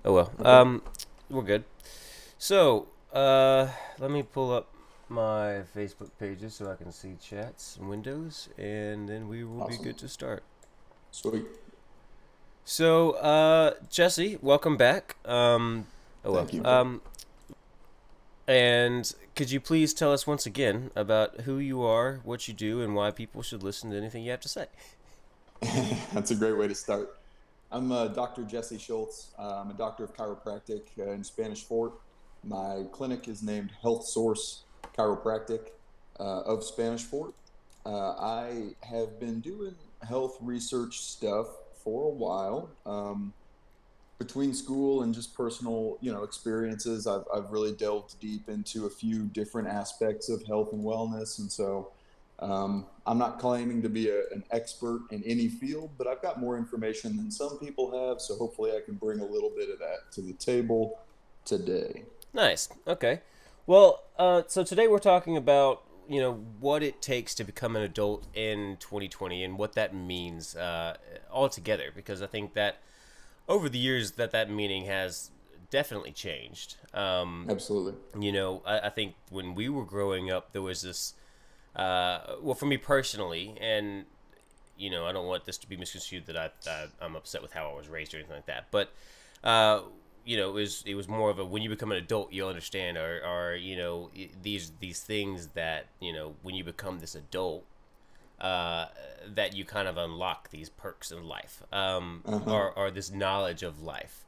Oh well. Okay. We're good. So, let me pull up my Facebook pages so I can see chats and windows, and then we will be Awesome. good to start. Sweet. So, Jesse, welcome back. Oh well. Thank you. And could you please tell us once again about who you are, what you do, and why people should listen to anything you have to say? That's a great way to start. I'm Dr. Jesse Schultz. I'm a doctor of chiropractic in Spanish Fort. My clinic is named Health Source Chiropractic of Spanish Fort. I have been doing health research stuff for a while. Between school and just personal, experiences, I've really delved deep into a few different aspects of health and wellness. And so I'm not claiming to be an expert in any field, but I've got more information than some people have. So hopefully I can bring a little bit of that to the table today. Nice. Okay. Well, so today we're talking about what it takes to become an adult in 2020 and what that means altogether, because I think that over the years that meaning has definitely changed. Absolutely. I think when we were growing up, there was this. Well, for me personally, and I don't want this to be misconstrued that I'm upset with how I was raised or anything like that, but uh, it was more of a when you become an adult, you'll understand, or these things that when you become this adult, that you kind of unlock these perks in life, Uh-huh. or this knowledge of life.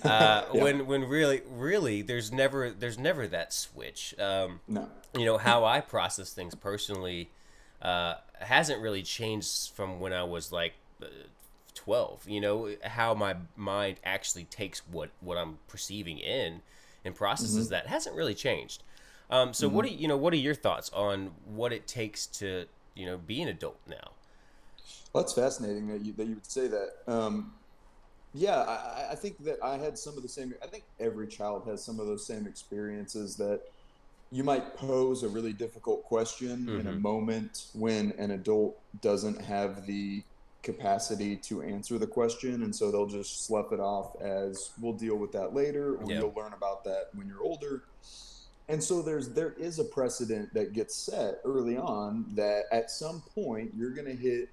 Yeah. When really there's never that switch. No. How I process things personally hasn't really changed from when I was like 12. How my mind actually takes what I'm perceiving in and processes Mm-hmm. that hasn't really changed. So Mm-hmm. what are your thoughts on what it takes to be an adult now? Well, that's fascinating that you would say that. Yeah, I think that I had some of the same. I think every child has some of those same experiences that you might pose a really difficult question in a Mm-hmm. moment when an adult doesn't have the capacity to answer the question. And so they'll just slough it off as we'll deal with that later, or Yeah. you'll learn about that when you're older. And so there is a precedent that gets set early on that at some point you're going to hit,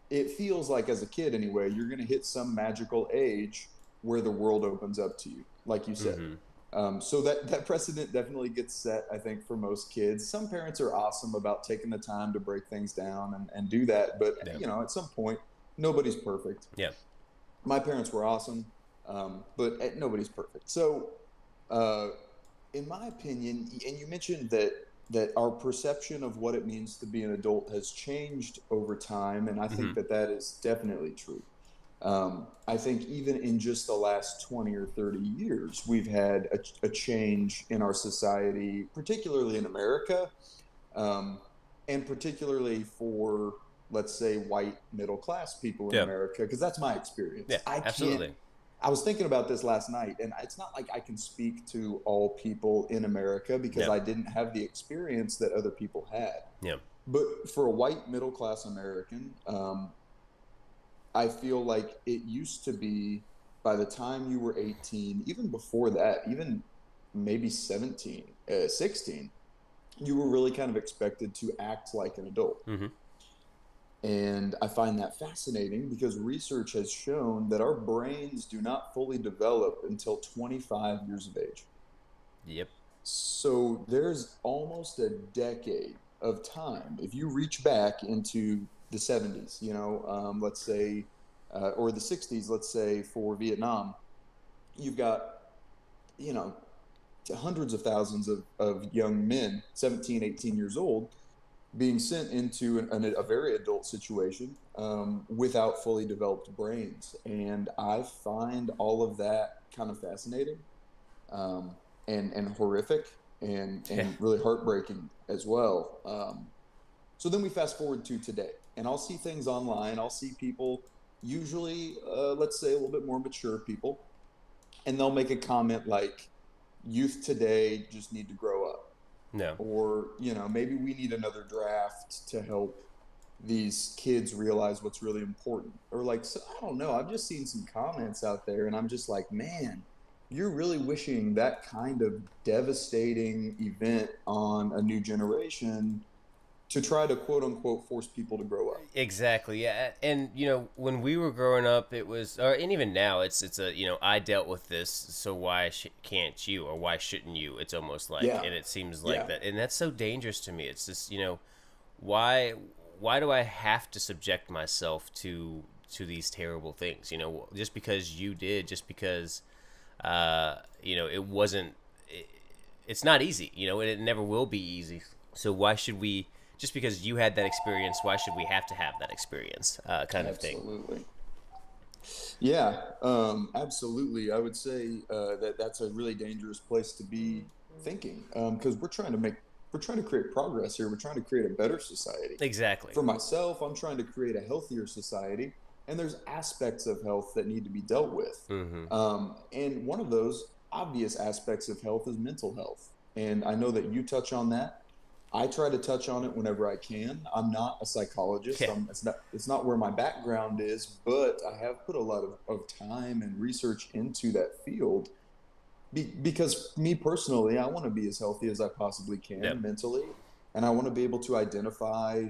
it feels like as a kid anyway, you're going to hit some magical age where the world opens up to you, like you said. Mm-hmm. So that precedent definitely gets set, I think, for most kids. Some parents are awesome about taking the time to break things down and do that, but Yeah. at some point, nobody's perfect. Yeah. My parents were awesome, but nobody's perfect. So, uh, in my opinion, and you mentioned that our perception of what it means to be an adult has changed over time, and I Mm-hmm. think that is definitely true. I think even in just the last 20 or 30 years, we've had a change in our society, particularly in America, um, and particularly for, let's say, white middle class people in Yeah. America, because that's my experience. Yeah. I can't. Absolutely. I was thinking about this last night, and it's not like I can speak to all people in America because Yeah. I didn't have the experience that other people had. Yeah. But for a white middle class American, I feel like it used to be by the time you were 18, even before that, even maybe 17, 16, you were really kind of expected to act like an adult. Mm-hmm. And I find that fascinating because research has shown that our brains do not fully develop until 25 years of age. Yep. So there's almost a decade of time. If you reach back into the 70s, let's say, or the 60s, let's say for Vietnam, you've got, you know, hundreds of thousands of young men, 17, 18 years old, being sent into a very adult situation without fully developed brains. And I find all of that kind of fascinating, um, and horrific, and Yeah. really heartbreaking as well. So then we fast forward to today, and I'll see things online. I'll see people, usually, let's say, a little bit more mature people, and they'll make a comment like, "Youth today just need to grow up," No. or maybe we need another draft to help these kids realize what's really important, or like, so I don't know, I've just seen some comments out there and I'm just like, man, you're really wishing that kind of devastating event on a new generation to try to quote unquote force people to grow up. Exactly. Yeah. And when we were growing up, it was, and even now, it's a I dealt with this, so why can't you, or why shouldn't you? It's almost like, Yeah. and it seems like Yeah. that, and that's so dangerous to me. It's just why why do I have to subject myself to these terrible things? Just because you did, just because it wasn't. It's not easy. And it never will be easy. So why should we? Just because you had that experience, why should we have to have that experience? Kind of thing. Absolutely. Yeah, absolutely. I would say that that's a really dangerous place to be thinking, because we're trying to create progress here. We're trying to create a better society. Exactly. For myself, I'm trying to create a healthier society, and there's aspects of health that need to be dealt with. Mm-hmm. And one of those obvious aspects of health is mental health. And I know that you touch on that. I try to touch on it whenever I can. I'm not a psychologist. Yeah. It's not where my background is, but I have put a lot of time and research into that field because me personally, I want to be as healthy as I possibly Yep. can mentally. And I want to be able to identify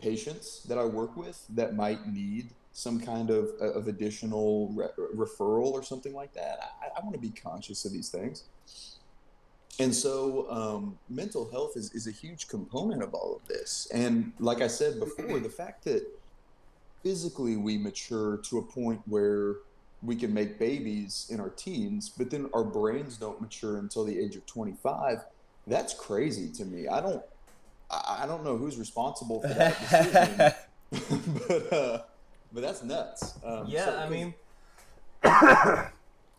patients that I work with that might need some kind of additional referral or something like that. I want to be conscious of these things. And so mental health is a huge component of all of this. And like I said before, the fact that physically we mature to a point where we can make babies in our teens, but then our brains don't mature until the age of 25, that's crazy to me. I don't know who's responsible for that decision, but that's nuts. Yeah, I mean,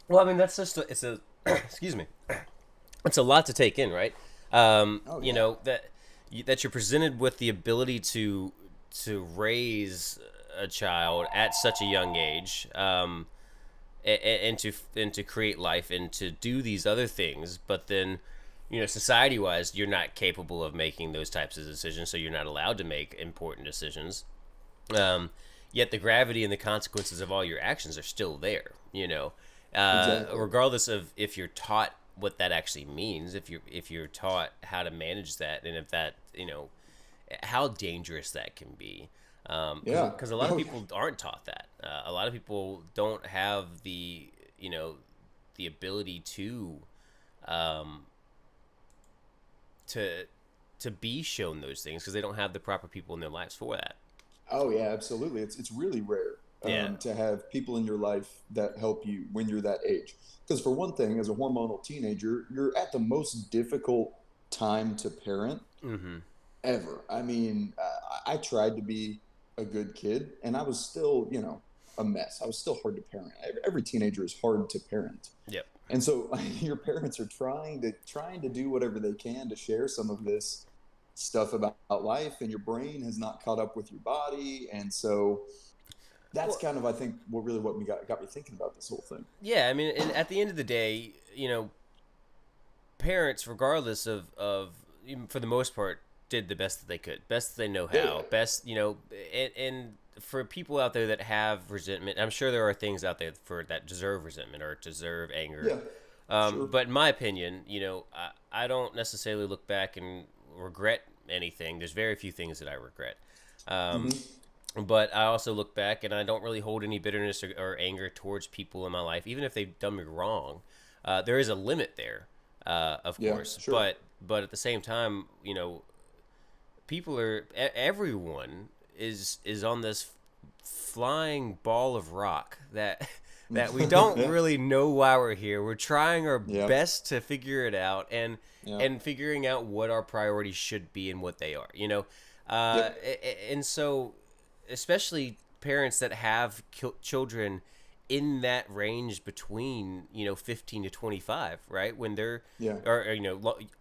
well, I mean that's just it's a excuse me, it's a lot to take in, right? Oh You yeah, know that you're presented with the ability to raise a child at such a young age, and to create life and to do these other things, but then society wise you're not capable of making those types of decisions, so you're not allowed to make important decisions. um, Yet the gravity and the consequences of all your actions are still there. exactly. Regardless of if you're taught what that actually means, if you're taught how to manage that, and if that how dangerous that can be. Yeah. Because a lot of Oh yeah. people aren't taught that. A lot of people don't have the ability um, to to be shown those things because they don't have the proper people in their lives for that. Oh yeah, absolutely. It's really rare Yeah. to have people in your life that help you when you're that age. Because for one thing, as a hormonal teenager, you're at the most difficult time to parent Mm-hmm. ever. I mean, I tried to be a good kid, and I was still, a mess. I was still hard to parent. Every teenager is hard to parent, Yep. and so your parents are trying to do whatever they can to share some of this stuff about life, and your brain has not caught up with your body, and so that's Well, kind of I think what me got me thinking about this whole thing. yeah. I mean, and at the end of the day, parents, regardless of for the most part, did the best that they could, best that they know Yeah, how, best and for people out there that have resentment, I'm sure there are things out there for that deserve resentment or deserve anger. yeah, sure. But in my opinion, I don't necessarily look back and regret anything. There's very few things that I regret. Um, Hmm. but I also look back and I don't really hold any bitterness or anger towards people in my life, even if they've done me wrong. There is a limit there, of Yeah, course, sure. but at the same time, everyone is on this flying ball of rock that that we don't Yeah, really know why we're here. We're trying our yeah, best to figure it out, yeah, and figuring out what our priorities should be and what they are. yep, And so especially parents that have children in that range between 15 to 25, right, when they're yeah, or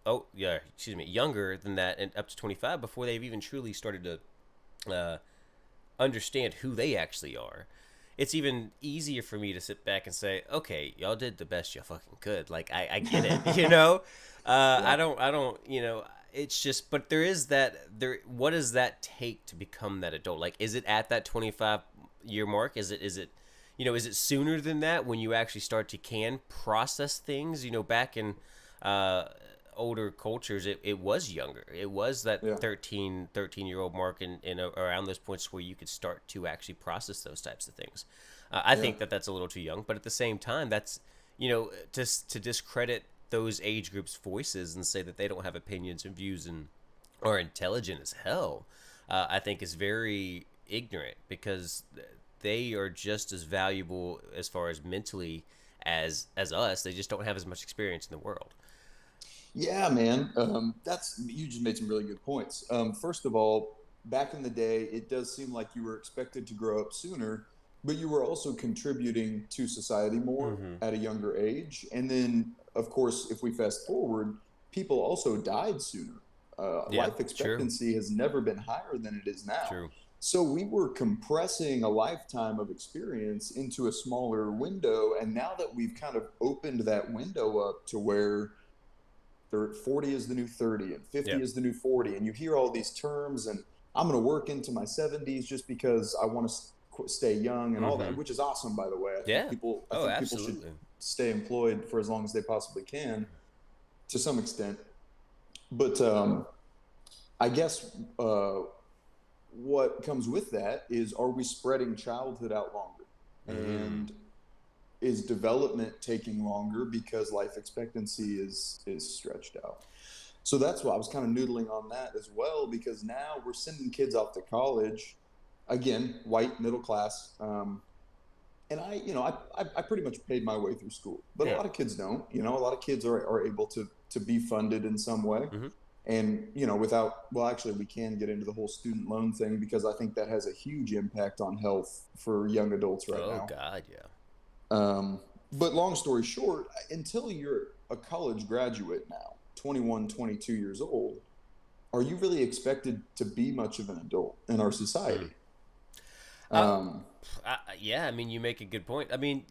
oh yeah, excuse me, younger than that and up to 25 before they've even truly started to understand who they actually are. It's even easier for me to sit back and say, okay, y'all did the best you fucking could. Like, I get it, yeah. I don't, it's just, but there is what does that take to become that adult? Like, is it at that 25-year mark? Is it, is it sooner than that when you actually start to can process things? Back in uh, older cultures, it was younger. It was that Yeah. 13-year-old mark in around those points where you could start to actually process those types of things. I Yeah. think that that's a little too young, but at the same time, that's, just to discredit those age groups' voices and say that they don't have opinions and views and are intelligent as hell, I think is very ignorant, because they are just as valuable as far as mentally as us. They just don't have as much experience in the world. Yeah, man. That's you just made some really good points. First of all, back in the day, it does seem like you were expected to grow up sooner, but you were also contributing to society more Mm-hmm. at a younger age. And then, of course, if we fast forward, people also died sooner. Yeah, Life true, expectancy has never been higher than it is now. true. So we were compressing a lifetime of experience into a smaller window. And now that we've kind of opened that window up to where 40 is the new 30 and 50 Yeah. is the new 40, and you hear all these terms, and I'm going to work into my 70s just because I want to stay young and all Mm-hmm. that, which is awesome, by the way. Yeah. I Oh, think people should absolutely. stay employed for as long as they possibly can, to some extent. But I guess what comes with that is, are we spreading childhood out longer? Mm. And is development taking longer because life expectancy is stretched out? So that's why I was kind of noodling on that as well, because now we're sending kids off to college, again, white, middle class. And I pretty much paid my way through school, but a Yeah. lot of kids don't. A lot of kids are able to be funded in some way. Mm-hmm. And, without, well, actually, we can get into the whole student loan thing, because I think that has a huge impact on health for young adults right Oh now. God, yeah. Um, but long story short, until you're a college graduate now, 21, 22 years old, are you really expected to be much of an adult in our Mm. society? Uh, Um, yeah. I mean, you make a good point. I mean,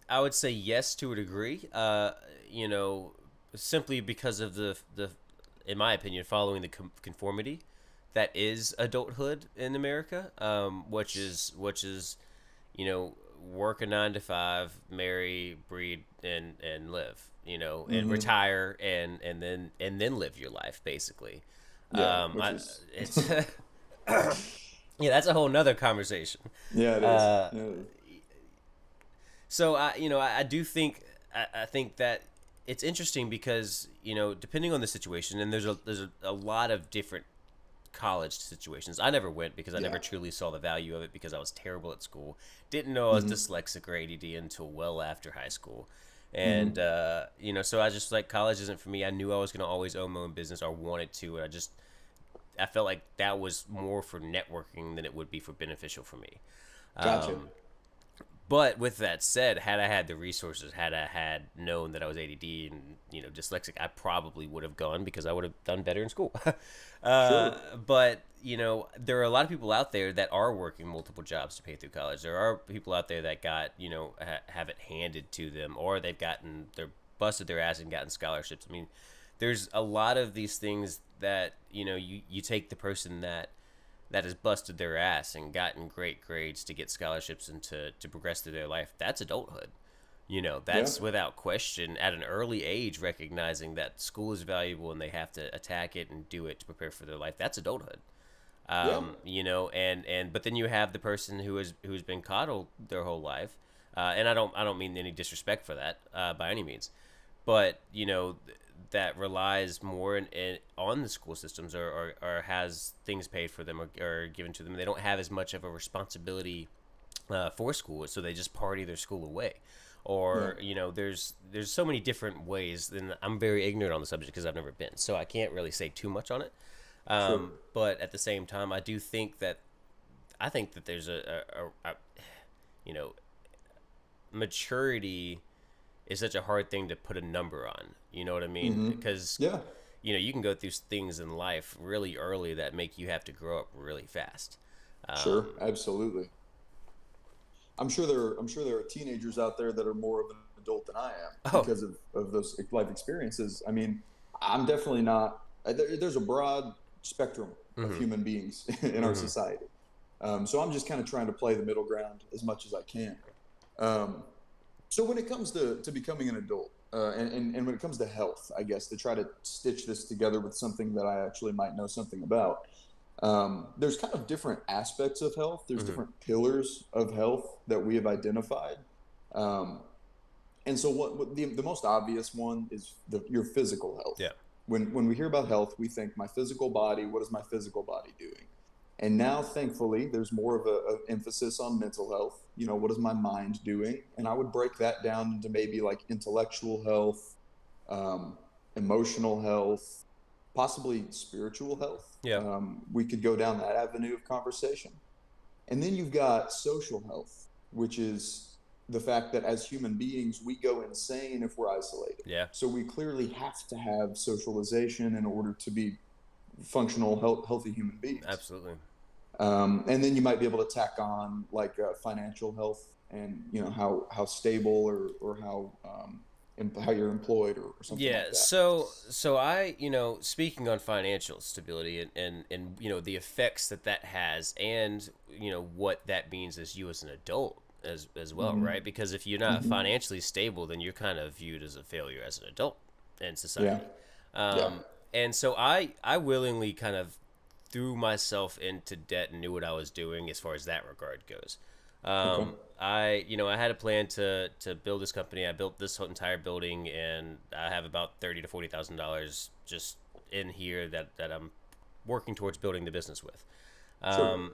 I would say yes to a degree. You know, simply because of the, in my opinion, following the conformity that is adulthood in America, which is, work a 9 to 5, marry, breed, and live, and mhm. retire, and then live your life, basically. Yeah, which is, It's yeah, that's a whole nother conversation. yeah, it is. Uh, Yeah, it is. so I do think, I think that it's interesting because, depending on the situation, and there's a lot of different college situations. I never went because I never Yeah. truly saw the value of it, because I was terrible at school. Didn't know I was Hmm. dyslexic or ADD until well after high school. And, Hmm. so I just, like, college isn't for me. I knew I was going to always own my own business, or wanted to. And I felt like that was more for networking than it would be for beneficial for me. Gotcha. Um, but with that said, had I had the resources, had I had known that I was ADD and, dyslexic, I probably would have gone, because I would have done better in school. Sure. But there are a lot of people out there that are working multiple jobs to pay through college. There are people out there that got, have it handed to them, or they're busted their ass and gotten scholarships. I mean, there's a lot of these things that, you take the person that has busted their ass and gotten great grades to get scholarships and to progress through their life. That's adulthood. Yeah. That's without question, at an early age, recognizing that school is valuable and they have to attack it and do it to prepare for their life. That's adulthood. Yeah. And but then you have the person who's been coddled their whole life, and I don't mean any disrespect for that, by any means, but that relies more on the school systems, or has things paid for them, or given to them. They don't have as much of a responsibility for school, so they just party their school away. Yeah. Or, there's so many different ways, and I'm very ignorant on the subject because I've never been, so I can't really say too much on it. Sure. But at the same time, I think that there's you know maturity is such a hard thing to put a number on. You know what I mean? Hmm. Because Yeah. you can go through things in life really early that make you have to grow up really fast. Sure. Um, Absolutely. I'm sure there are teenagers out there that are more of an adult than I am oh, because of those life experiences. I mean, I'm definitely not. There's a broad spectrum of hmm human beings in our hmm society. So I'm just kind of trying to play the middle ground as much as I can. Um, so when it comes to becoming an adult, and when it comes to health, I guess to try to stitch this together with something that I actually might know something about, there's kind of different aspects of health. There's Hmm. different pillars of health that we have identified. Um, and so what the most obvious one is your physical health. Yeah. When we hear about health, we think my physical body, what is my physical body doing? And now, thankfully, there's more of a emphasis on mental health. You know, what is my mind doing? And I would break that down into maybe like intellectual health, um, emotional health, possibly spiritual health. Yeah. We could go down that avenue of conversation. And then you've got social health, which is the fact that as human beings, we go insane if we're isolated. Yeah. So we clearly have to have socialization in order to be functional, healthy human beings. Absolutely. And then you might be able to tack on like financial health and you know how stable or how you're employed or something Yeah, like that. so I, speaking on financial stability and the effects that that has, and what that means as you as an adult as well, Mm-hmm. right? Because if you're not Mm-hmm. financially stable, then you're kind of viewed as a failure as an adult in Yeah. society. Yeah. And so I willingly kind of threw myself into debt and knew what I was doing as far as that regard goes. Okay. I had a plan to build this company. I built this whole entire building, and I have about $30,000 to $40,000 just in here that I'm working towards building the business with. Sure. Um,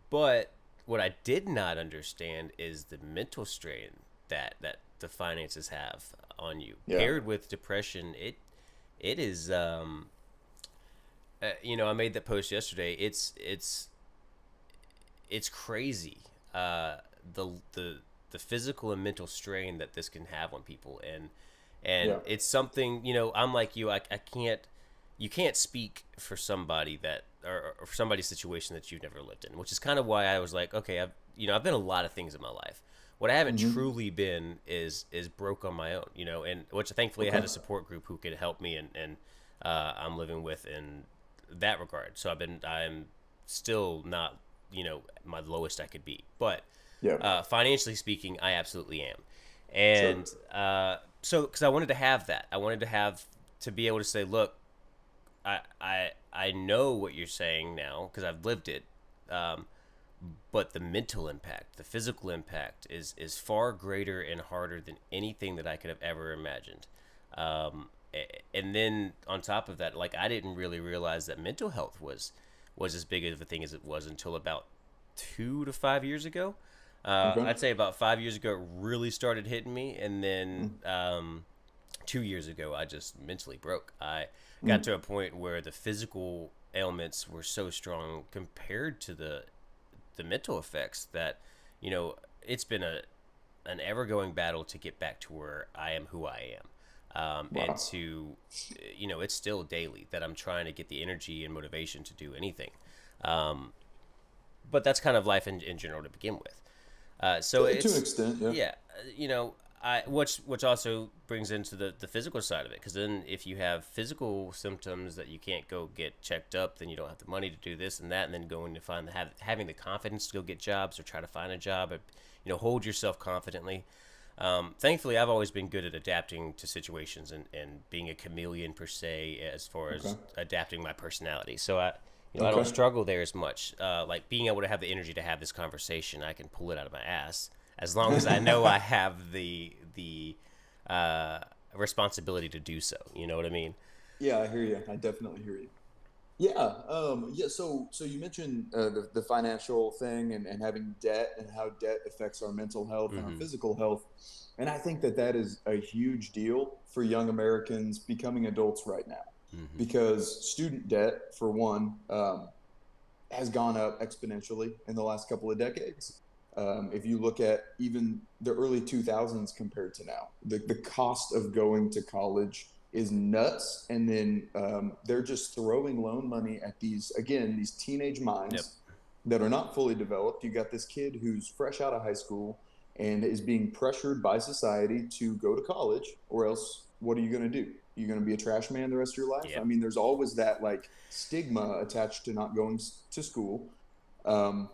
but what I did not understand is the mental strain that the finances have on you, Yeah. paired with depression. It is. I made that post yesterday. It's crazy. The physical and mental strain that this can have on people, and Yeah. it's something, I'm like you. I can't. You can't speak for somebody that or for somebody's situation that you've never lived in, which is kind of why I was like, okay, I've been a lot of things in my life. What I haven't Mm-hmm. truly been is broke on my own, and which thankfully I Okay. had a support group who could help me, and I'm living with in that regard. So I'm still not, my lowest I could be, but Yeah. financially speaking, I absolutely am. Sure. And so because I wanted to have that, I wanted to have to be able to say, look, I know what you're saying now because I've lived it. Um, but the mental impact, the physical impact is far greater and harder than anything that I could have ever imagined. And then on top of that, like I didn't really realize that mental health was as big of a thing as it was until about 2 to 5 years ago. Okay. I'd say about 5 years ago it really started hitting me, and then Mm. 2 years ago I just mentally broke. I got Mm. to a point where the physical ailments were so strong compared to the mental effects that it's been an ever going battle to get back to where I am who I am. And Wow. to it's still daily that I'm trying to get the energy and motivation to do anything. um, but that's kind of life in general to begin with. So To an it's extent, yeah. yeah, I which also brings into the physical side of it, because then if you have physical symptoms that you can't go get checked up, then you don't have the money to do this and that, and then going to having the confidence to go get jobs or try to find a job, or hold yourself confidently. Thankfully, I've always been good at adapting to situations and being a chameleon per se, as far Okay. as adapting my personality. So I don't Okay. struggle there as much. Like being able to have the energy to have this conversation, I can pull it out of my ass as long as I know I have the uh, responsibility to do so. You know what I mean? Yeah, I hear you. I definitely hear you. Yeah, yeah. So you mentioned the financial thing and having debt and how debt affects our mental health and our Mm-hmm. physical health, and I think that that is a huge deal for young Americans becoming adults right now, Mm-hmm. because student debt, for one, has gone up exponentially in the last couple of decades. If you look at even the early 2000s compared to now, the cost of going to college is nuts. And then they're just throwing loan money at again, these teenage Yep. minds that are not fully developed. You got this kid who's fresh out of high school and is being pressured by society to go to college, or else what are you going to do? You're going to be a trash man the rest of your life. I Yep. mean, there's always that like stigma attached to not going to school. Um,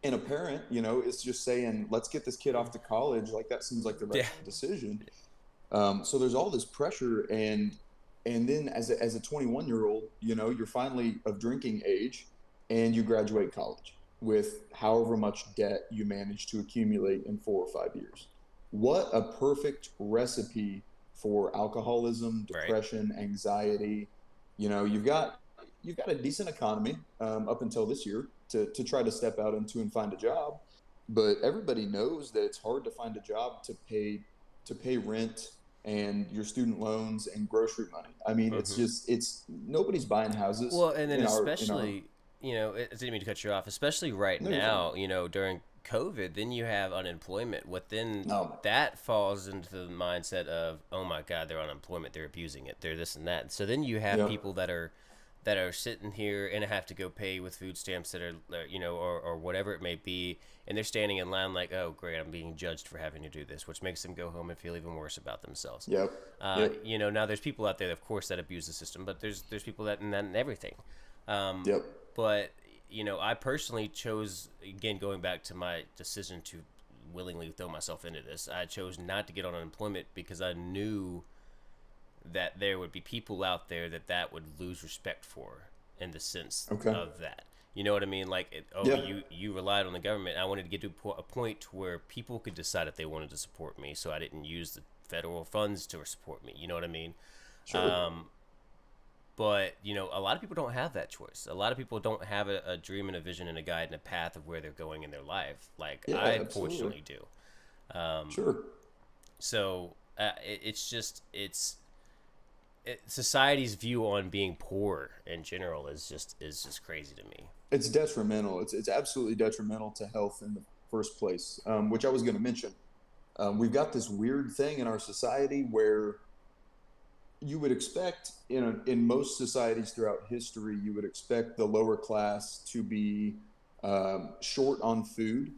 And a parent, is just saying, let's get this kid off to college. Like that seems like the right Yeah. decision. So there's all this pressure, and then as a 21-year-old, you're finally of drinking age, and you graduate college with however much debt you manage to accumulate in 4 or 5 years. What a perfect recipe for alcoholism, Right. depression, anxiety. You've got a decent economy up until this year to try to step out into and find a job, but everybody knows that it's hard to find a job to pay rent and your student loans and grocery money. I mean, Hmm. it's nobody's buying houses Well, and then in our. especially, I didn't mean to cut you off, especially right No, you're fine. now, during COVID, then you have unemployment. What then No, that falls into the mindset of, oh my God, they're unemployment, they're abusing it, they're this and that. So then you have yep, people that are sitting here and have to go pay with food stamps that are, or whatever it may be, and they're standing in line like, oh great, I'm being judged for having to do this, which makes them go home and feel even worse about themselves. yep, yep, Now there's people out there, of course, that abuse the system, but there's people that and everything. Um, yep. but I personally chose, again, going back to my decision to willingly throw myself into this. I chose not to get on unemployment because I knew that there would be people out there that would lose respect for, in the sense Okay. of that. You know what I mean? Like, Yeah, you relied on the government. I wanted to get to a point where people could decide if they wanted to support me, so I didn't use the federal funds to support me. You know what I mean? sure. Um, but a lot of people don't have that choice. A lot of people don't have a dream and a vision and a guide and a path of where they're going in their life, like Yeah, I absolutely. fortunately do. Um, Sure. so it's just society's view on being poor in general is just crazy to me. It's detrimental. It's absolutely detrimental to health in the first place, which I was going to mention. We've got this weird thing in our society where you would expect, in most societies throughout history, you would expect the lower class to be short on food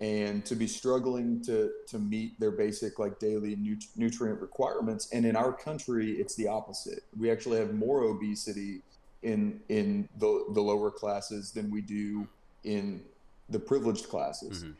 and to be struggling to meet their basic like daily nutrient requirements. And in our country, it's the opposite. We actually have more obesity in the lower classes than we do in the privileged classes. Hmm.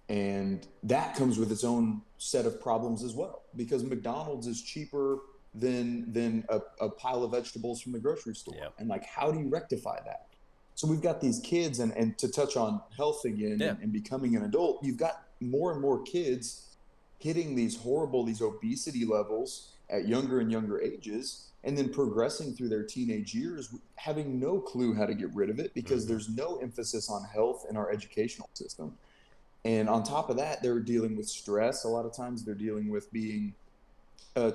And that comes with its own set of problems as well, because McDonald's is cheaper than a pile of vegetables from the grocery store. Yeah. And like, how do you rectify that? So we've got these kids, and to touch on health again, Yeah. and becoming an adult, you've got more and more kids hitting these obesity levels at younger and younger ages, and then progressing through their teenage years having no clue how to get rid of it, because Hmm. there's no emphasis on health in our educational system. And on top of that, they're dealing with stress. A lot of times they're dealing with being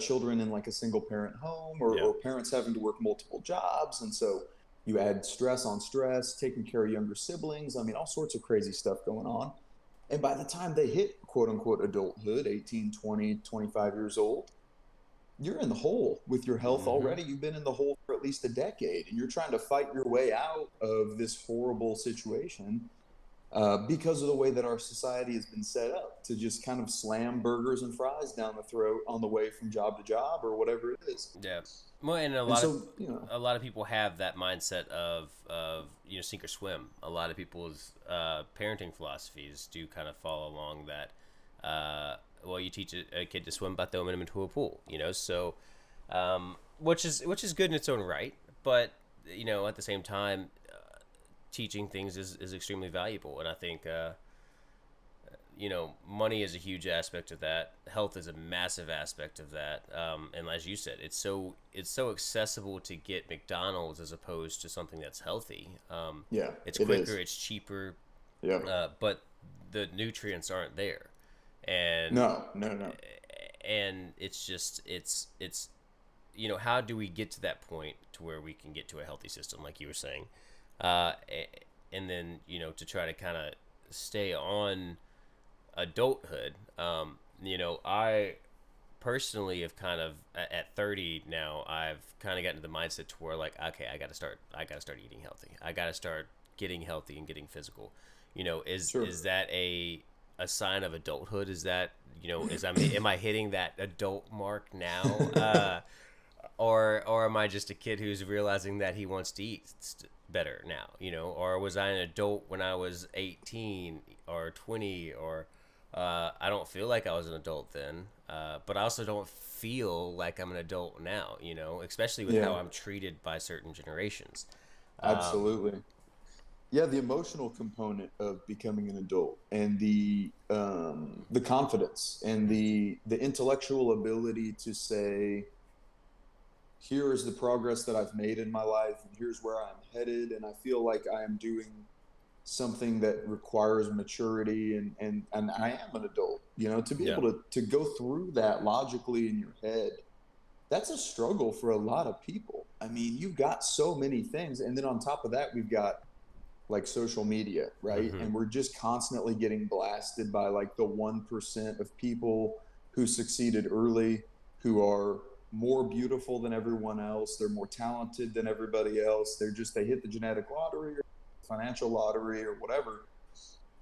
children in like a single parent home, Yeah. or parents having to work multiple jobs. And so you add stress on stress, taking care of younger siblings. I mean, all sorts of crazy stuff going on. And by the time they hit quote unquote adulthood, 18, 20, 25 years old, you're in the hole with your health Hmm. already. You've been in the hole for at least a decade, and you're trying to fight your way out of this horrible situation, because of the way that our society has been set up to just kind of slam burgers and fries down the throat on the way from job to job or whatever it is. Yeah. Well, and a And lot of so, a lot of people have that mindset of sink or swim. A lot of people's parenting philosophies do kind of fall along that. Well, you teach a kid to swim by throwing him into a pool. So which is good in its own right, but at the same time, teaching things is extremely valuable, and I think money is a huge aspect of that. Health is a massive aspect of that. And as you said, it's so accessible to get McDonald's as opposed to something that's healthy. yeah, It's it quicker, is. it's cheaper, Yeah. but the nutrients aren't there, and No, no, no. it's just how do we get to that point to where we can get to a healthy system, like you were saying, uh, and then to try to kind of stay on adulthood. I personally have kind of at 30 now. I've kind of gotten to the mindset to where like, okay, I got to start eating healthy. I got to start getting healthy and getting physical. Is Sure. is that a sign of adulthood? Is that am I hitting that adult mark now? Or am I just a kid who's realizing that he wants to eat? better now, or was I an adult when I was 18 or 20, or I don't feel like I was an adult then, but I also don't feel like I'm an adult now, especially with Yeah, how I'm treated by certain generations. absolutely. Yeah, the emotional component of becoming an adult, and the confidence and the intellectual ability to say, here is the progress that I've made in my life, and here's where I'm headed, and I feel like I am doing something that requires maturity, and I am an adult. To be Yeah. able to go through that logically in your head, that's a struggle for a lot of people. I mean, you've got so many things, and then on top of that, we've got like social media, right? Hmm. And we're just constantly getting blasted by like the 1% of people who succeeded early, who are more beautiful than everyone else. They're more talented than everybody else. They hit the genetic lottery or financial lottery or whatever.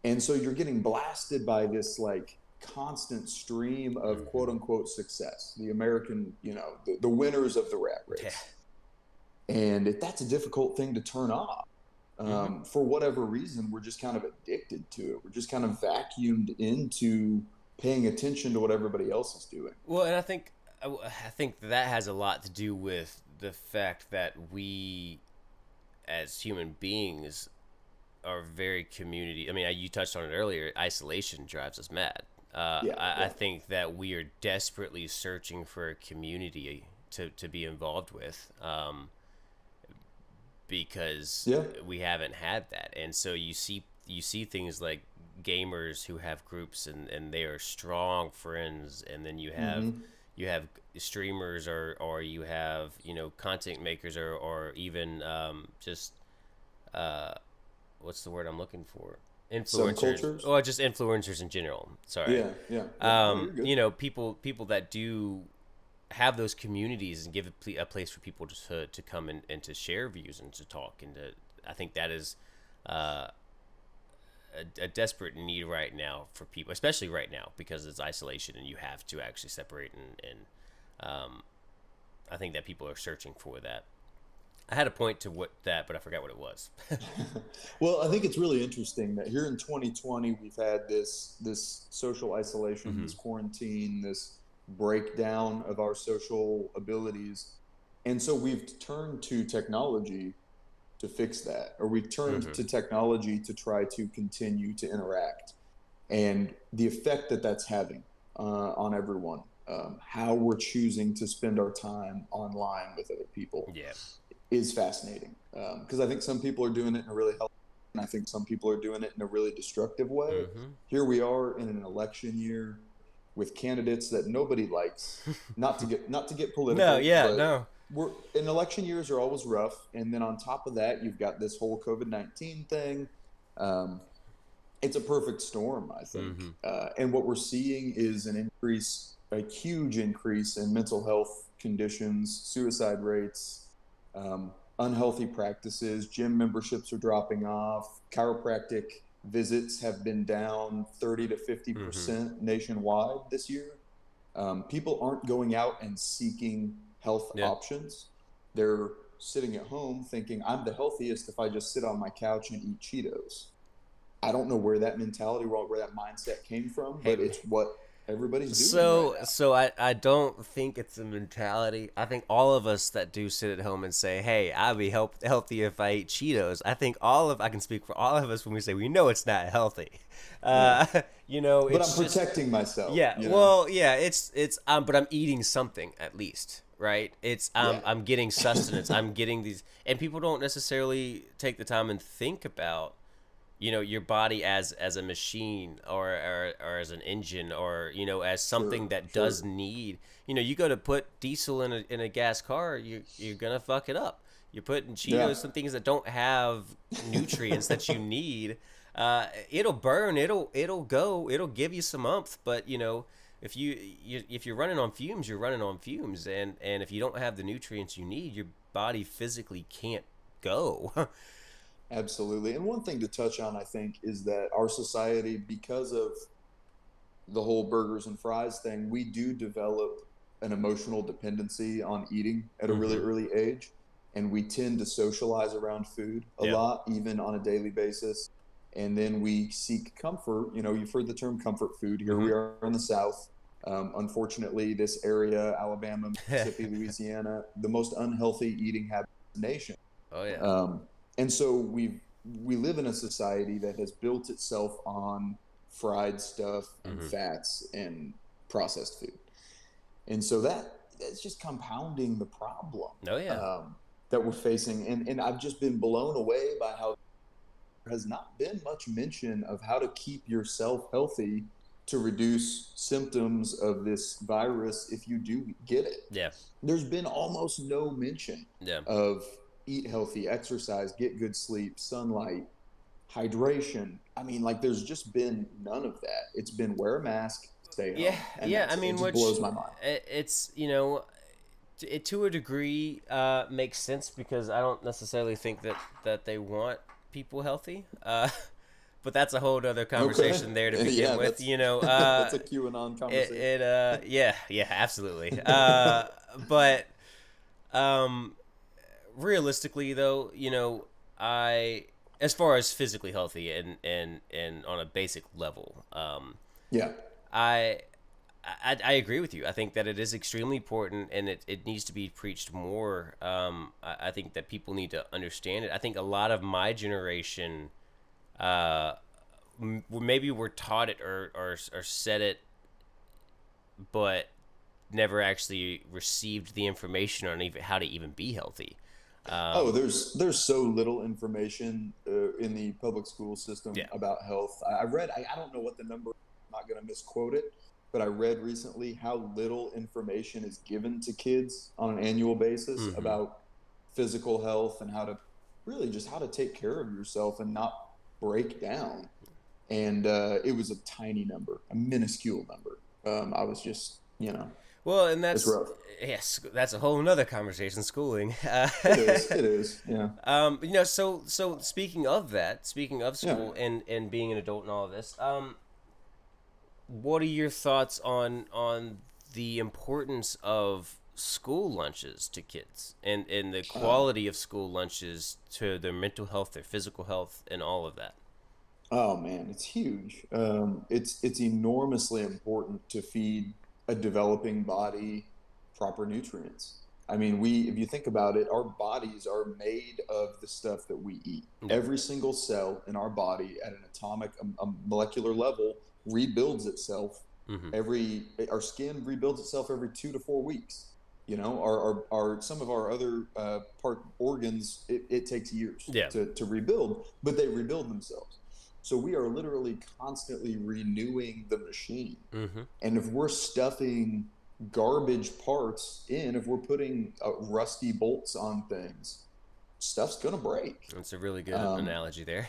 And so you're getting blasted by this like constant stream of quote Hmm. unquote success, the American, the winners of the rat Yeah. race. And that's a difficult thing to turn off. Hmm. For whatever reason, we're just kind of addicted to it. We're just kind of vacuumed into paying attention to what everybody else is doing. Well, and I think that has a lot to do with the fact that we, as human beings, are very community. I mean, you touched on it earlier. Isolation drives us mad. Yeah, I yeah, think that we are desperately searching for a community to be involved with, because yeah. we haven't had that. And so you see things like gamers who have groups, and they are strong friends, and then Mm-hmm. you have streamers, or you have content makers, or even just uh, what's the word I'm looking for? Influencers, Subcultures. or just influencers in general. Sorry. Yeah, yeah, yeah. No, you're good. People that do have those communities and give a place for people to come and to share views and to talk, and I think that is uh, a desperate need right now for people, especially right now because it's isolation and you have to actually separate, and I think that people are searching for that. I had a point to what that, but I forgot what it was. Well, I think it's really interesting that here in 2020 we've had this social isolation, Hmm. this quarantine, this breakdown of our social abilities, and so we've turned to technology to fix that, or we've turned Hmm. to technology to try to continue to interact, and the effect that that's having on everyone, how we're choosing to spend our time online with other people Yeah. is fascinating, because I think some people are doing it in a really healthy, and I think some people are doing it in a really destructive way. Hmm. Here we are in an election year with candidates that nobody likes. Not to get No. political, Yeah. but No. we're in election years are always rough, and then on top of that, you've got this whole COVID-19 thing. Um, it's a perfect storm, I think. Hmm. And what we're seeing is a huge increase in mental health conditions, suicide rates, unhealthy practices. Gym memberships are dropping off. Chiropractic visits have been down 30 to Hmm. 50% nationwide this year. People aren't going out and seeking health Yeah. options. They're sitting at home thinking, I'm the healthiest if I just sit on my couch and eat Cheetos. I don't know where that mentality, where that mindset came from, Hey. but it's what everybody's doing right So now. so I don't think it's a mentality. I think all of us that do sit at home and say, "Hey, I'd be healthy if I ate Cheetos." I can speak for all of us when we say we know it's not healthy. Yeah. Uh, But I'm it's just protecting myself, yeah. Well, yeah. It's but I'm eating something at least, right? It's Yeah. I'm getting sustenance. I'm getting these, and people don't necessarily take the time and think about your body as a machine, or as an engine, or as something Sure, that sure. does need. You go to put diesel in a gas car, you're gonna fuck it up. You're putting Yeah. Cheetos, some things that don't have nutrients that you need. It'll burn, it'll give you some umph, but if you're running on fumes, you're running on fumes, and if you don't have the nutrients you need, your body physically can't go. Absolutely. And one thing to touch on, I think, is that our society, because of the whole burgers and fries thing, we do develop an emotional dependency on eating at a really Hmm. early age. and we tend to socialize around food a Yeah. lot, even on a daily basis. And then we seek comfort. You know, you've heard the term comfort food. Here Mm-hmm. we are in the South. Unfortunately, this area, Alabama, Mississippi, Louisiana, the most unhealthy eating habits in the nation. Oh yeah. Um, and so we live in a society that has built itself on fried stuff and Mm-hmm. fats and processed food. And so that's just compounding the problem Oh yeah. that we're facing. And I've just been blown away by how there has not been much mention of how to keep yourself healthy to reduce symptoms of this virus if you do get it. Yeah. There's been almost no mention Yeah. of eat healthy, exercise, get good sleep, sunlight, hydration. I mean, like there's just been none of that. It's been wear a mask, stay Yeah. home, and Yeah. I that's it. It mean, just which blows my mind. it's it to a degree makes sense because I don't necessarily think that they want people healthy. But that's a whole other Okay. conversation there to begin Yeah, with. that's that's a QAnon conversation. Yeah, absolutely. But um, realistically though, I as far as physically healthy and on a basic level, Yeah. I I agree with you. I think that it is extremely important and it needs to be preached more. I think that people need to understand it. I think a lot of my generation, maybe were taught it or said it, but never actually received the information on even how to even be healthy. Oh, there's so little information in the public school system Yeah. about health. I read, I don't know what the number, I'm not going to misquote it, but I read recently how little information is given to kids on an annual basis Mm-hmm. about physical health and how to really just how to take care of yourself and not break down. And it was a tiny number, a minuscule number. I was just, Well, and it's that's rough. yes, that's a whole nother conversation. Schooling. It is. It is. Yeah. So speaking of that, speaking of Yeah. school and being an adult and all of this, what are your thoughts on the importance of school lunches to kids and the Um, quality of school lunches to their mental health, their physical health, and all of that? Oh man, it's huge. It's enormously important to feed a developing body proper nutrients. I mean, if you think about it, our bodies are made of the stuff that we eat. Yeah. Every single cell in our body, at an atomic, a molecular level, rebuilds itself. Mm-hmm. Our skin rebuilds itself every 2 to 4 weeks. You know, our some of our other part organs, it takes years Yeah. to rebuild, but they rebuild themselves. So we are literally constantly renewing the machine. Mm-hmm. And if we're stuffing garbage parts in, if we're putting rusty bolts on things, stuff's gonna break. That's a really good Um, analogy there.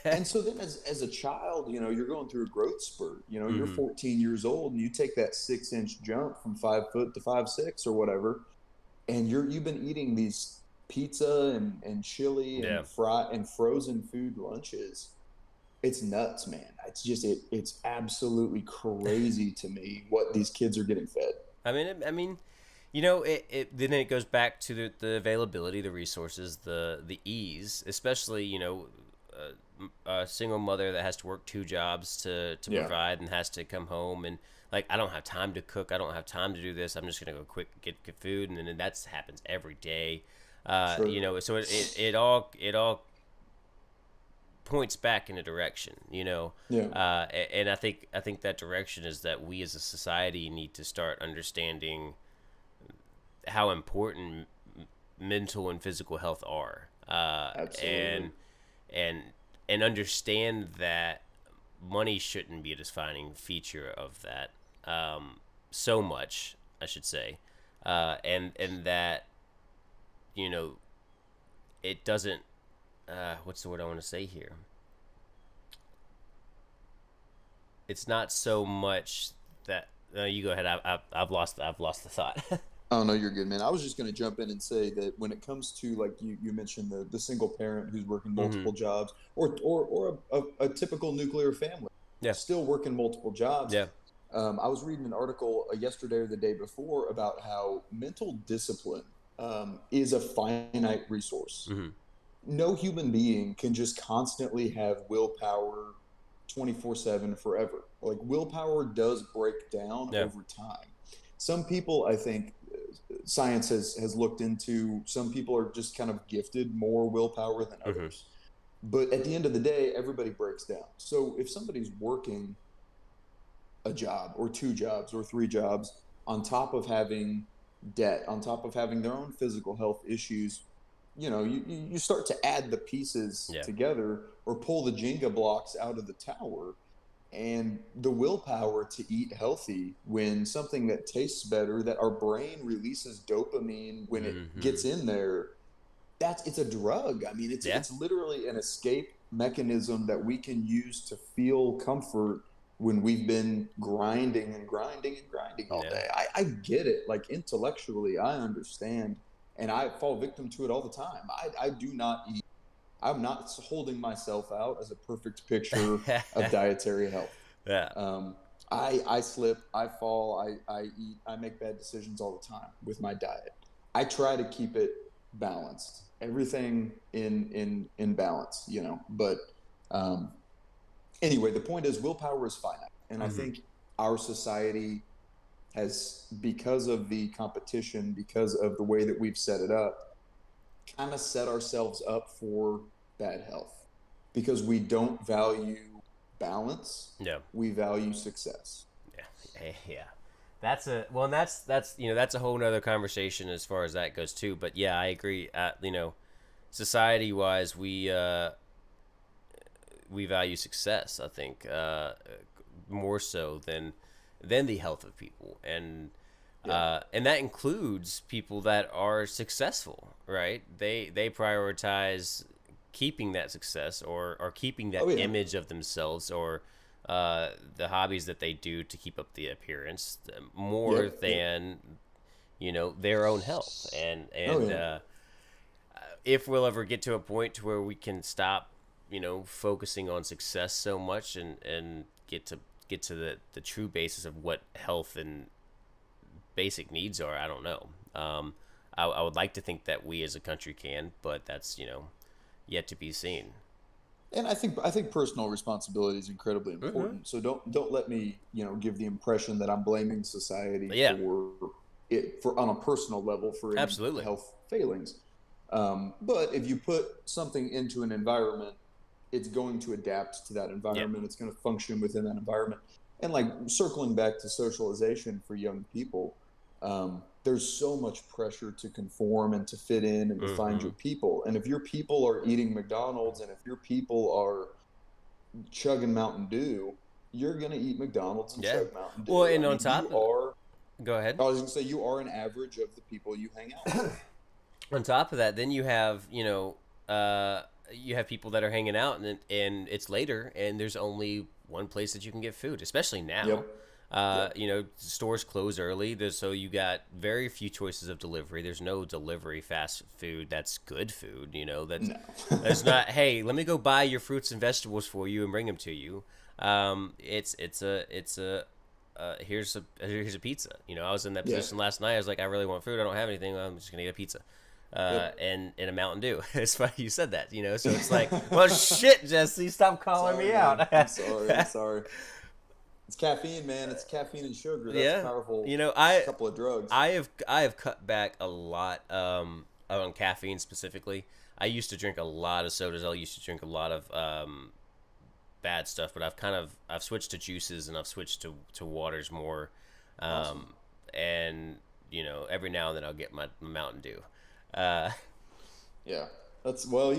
and so then, as a child, you're going through a growth spurt. You're Mm-hmm. 14 years old, and you take that 6 inch jump from 5 foot to 5'6" or whatever, and you've been eating these pizza and chili Yeah. and frozen food lunches. It's nuts, man. It's absolutely crazy to me what these kids are getting fed. I mean, then it goes back to the availability, the resources, the ease, especially a single mother that has to work two jobs to Yeah, provide and has to come home and like I don't have time to cook, I don't have time to do this. I'm just gonna go quick get good food, and then that happens every day. sure. So it all points back in a direction, Yeah, and I think that direction is that we as a society need to start understanding how important mental and physical health are, absolutely. and and understand that money shouldn't be a defining feature of that, so much I should say, and that you know it doesn't. What's the word I want to say here? It's not so much that you go ahead. I've lost the thought. Oh no, you're good, man. I was just going to jump in and say that when it comes to like you mentioned the single parent who's working Mm-hmm. multiple jobs, or a typical nuclear family, Yeah. still working multiple jobs. Yeah. I was reading an article yesterday or the day before about how mental discipline is a finite resource. Mm-hmm. No human being can just constantly have willpower 24/7 forever. Like willpower does break down Yeah. over time. Some people, I think, science has looked into, some people are just kind of gifted more willpower than Mm-hmm. others. But at the end of the day, everybody breaks down. So if somebody's working a job or two jobs or three jobs on top of having debt, on top of having their own physical health issues, you start to add the pieces Yeah. together or pull the Jenga blocks out of the tower. And the willpower to eat healthy, when something that tastes better, that our brain releases dopamine when it Mm-hmm. gets in there, it's a drug. I mean, it's Yeah. it's literally an escape mechanism that we can use to feel comfort when we've been grinding and grinding and grinding all Yeah. day. I get it. Like intellectually, I understand, and I fall victim to it all the time. I do not eat. I'm not holding myself out as a perfect picture of dietary health. Yeah. Um, I slip, I fall, I eat, I make bad decisions all the time with my diet. I try to keep it balanced, everything in balance, But um, anyway, the point is, willpower is finite, and I Mm-hmm. think our society has, because of the competition, because of the way that we've set it up, kind of set ourselves up for bad health because we don't value balance. Yeah. We value success. Yeah. And that's a whole nother conversation as far as that goes too. But yeah, I agree. Society wise, we value success. I think more so than the health of people, Yeah. and that includes people that are successful. Right? They prioritize keeping that success or keeping that Oh yeah. image of themselves or the hobbies that they do to keep up the appearance more Yep. Yep. than their own health Oh and yeah. if we'll ever get to a point to where we can stop focusing on success so much and get to the true basis of what health and basic needs are. I don't know. I would like to think that we as a country can, but that's yet to be seen. And I think personal responsibility is incredibly Mm-hmm. important. So don't let me give the impression that I'm blaming society Yeah, for it, for on a personal level, for any absolutely. health failings. But if you put something into an environment, it's going to adapt to that Yeah. environment. It's going to function within that environment. And like circling back to socialization for young people, there's so much pressure to conform and to fit in and to find Mm-hmm. your people. And if your people are eating McDonald's and if your people are chugging Mountain Dew, you're going to eat McDonald's and Yeah. chug Mountain Well, Dew. and I on mean, top of go ahead. I was going to say, you are an average of the people you hang out with. On top of that, then you have people that are hanging out and it's later and there's only one place that you can get food, especially now. Yep. Yep. Stores close early, so you got very few choices of delivery. There's no delivery fast food that's good food. No. That's not. Hey, let me go buy your fruits and vegetables for you and bring them to you. It's a here's a pizza. I was in that Yeah. position last night. I was like, I really want food. I don't have anything. I'm just gonna get a pizza. Yep. And a Mountain Dew. It's funny you said that, so it's like, well, shit, Jesse, stop calling Sorry, me man. out. I'm sorry. I'm sorry. It's caffeine, man. It's caffeine and sugar. That's a Yeah, powerful I couple of drugs. I have cut back a lot on caffeine specifically. I used to drink a lot of sodas. I used to drink a lot of bad stuff, but I've switched to juices and I've switched to waters more. Awesome. And every now and then I'll get my Mountain Dew. Uh, Yeah. That's, well,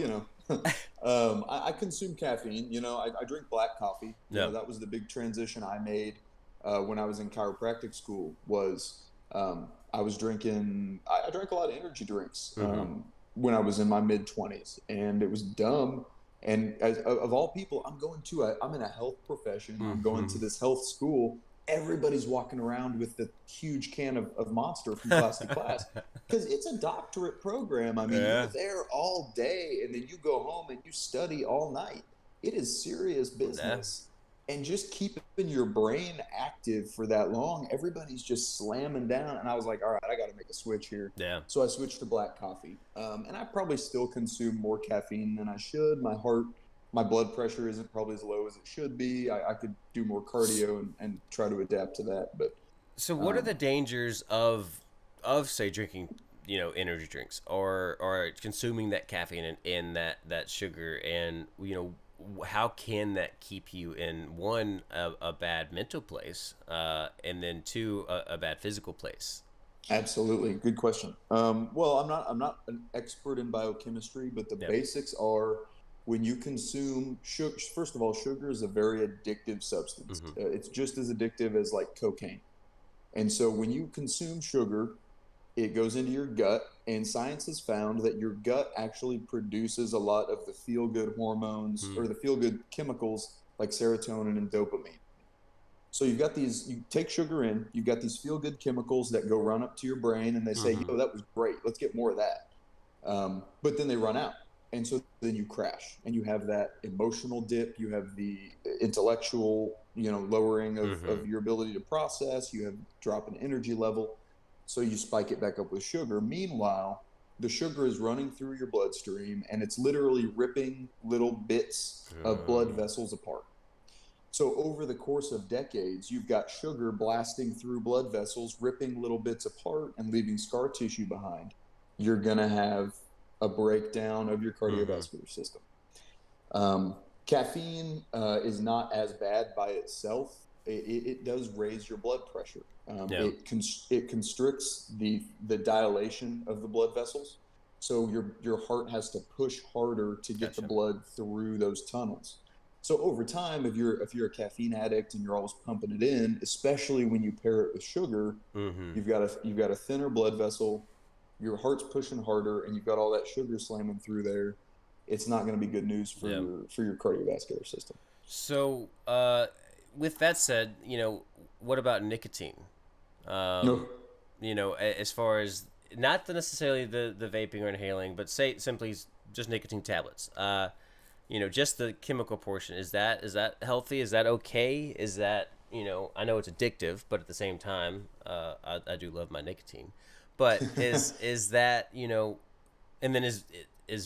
I consume caffeine. I drink black coffee. no. That was the big transition I made when I was in chiropractic school. Was I was drinking. I drank a lot of energy drinks Mm-hmm. when I was in my mid-20s, and it was dumb. And of all people, I'm in a health profession. I'm going Mm-hmm. to this health school. Everybody's walking around with the huge can of Monster from class to class because it's a doctorate program. I mean, Yeah. you're there all day and then you go home and you study all night. It is serious Yeah. business. and just keeping your brain active for that long, everybody's just slamming down. And I was like, all right, I got to make a switch here. Yeah. So I switched to black coffee. And I probably still consume more caffeine than I should. My blood pressure isn't probably as low as it should be. I could do more cardio and try to adapt to that. But So what are um, the dangers of say drinking, energy drinks or consuming that caffeine and that sugar, and how can that keep you in one a bad mental place, and then two a bad physical place? Absolutely, good question. Well, I'm not an expert in biochemistry, but the Yep. basics are when you consume sugar. First of all, sugar is a very addictive substance. Mm-hmm. It's just as addictive as like cocaine. And so when you consume sugar, it goes into your gut, and science has found that your gut actually produces a lot of the feel good hormones Mm. or the feel good chemicals like serotonin and dopamine. So you've got these, you take sugar in, you've got these feel good chemicals that go run up to your brain and they say, Mm-hmm. yo, that was great. Let's get more of that. But then they run out. And so then you crash and you have that emotional dip. You have the intellectual, lowering Mm-hmm. of your ability to process. You have drop in energy level. So you spike it back up with sugar. Meanwhile, the sugar is running through your bloodstream and it's literally ripping little bits of blood vessels apart. So over the course of decades, you've got sugar blasting through blood vessels, ripping little bits apart and leaving scar tissue behind. You're going to have a breakdown of your Mm-hmm. cardiovascular system. Um, Caffeine is not as bad by itself. It does raise your blood pressure. Yeah. It constricts the dilation of the blood vessels, so your heart has to push harder to get the Gotcha. blood through those tunnels. So over time, if you're a caffeine addict and you're always pumping it in, especially when you pair it with sugar, Mm-hmm. you've got a thinner blood vessel, your heart's pushing harder, and you've got all that sugar slamming through there. It's not going to be good news for Yeah. your cardiovascular system. So, with that said, what about nicotine? No. Um, as far as not necessarily the vaping or inhaling, but say simply just nicotine tablets. Just the chemical portion. Is that healthy? Is that okay? Is that I know it's addictive, but at the same time, I do love my nicotine. But is that and then is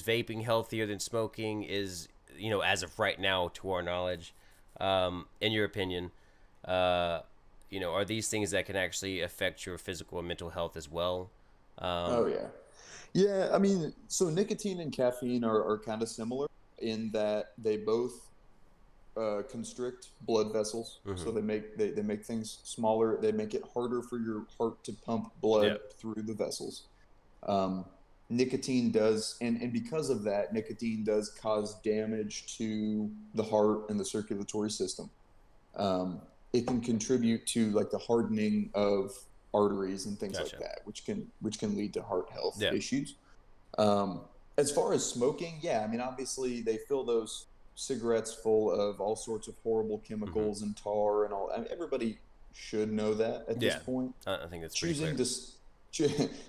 vaping healthier than smoking? Is as of right now, to our knowledge, in your opinion, are these things that can actually affect your physical and mental health as well? Oh Um, yeah. Yeah, I mean, so nicotine and caffeine are kind of similar in that they both constrict blood vessels. mm-hmm. So they make things smaller. They make it harder for your heart to pump Yeah. blood through the vessels. Um, Nicotine does, and because of that, nicotine does cause damage to the heart and the circulatory system. Um, it can contribute to like the hardening of arteries and things like Gotcha. that, which can lead to heart health Yeah. issues. Um, as far as smoking, yeah, I mean, obviously they fill those cigarettes full of all sorts of horrible Mm-hmm. chemicals and tar and all. I mean, everybody should know that at this Yeah. point. I think that's pretty Choosing clear. to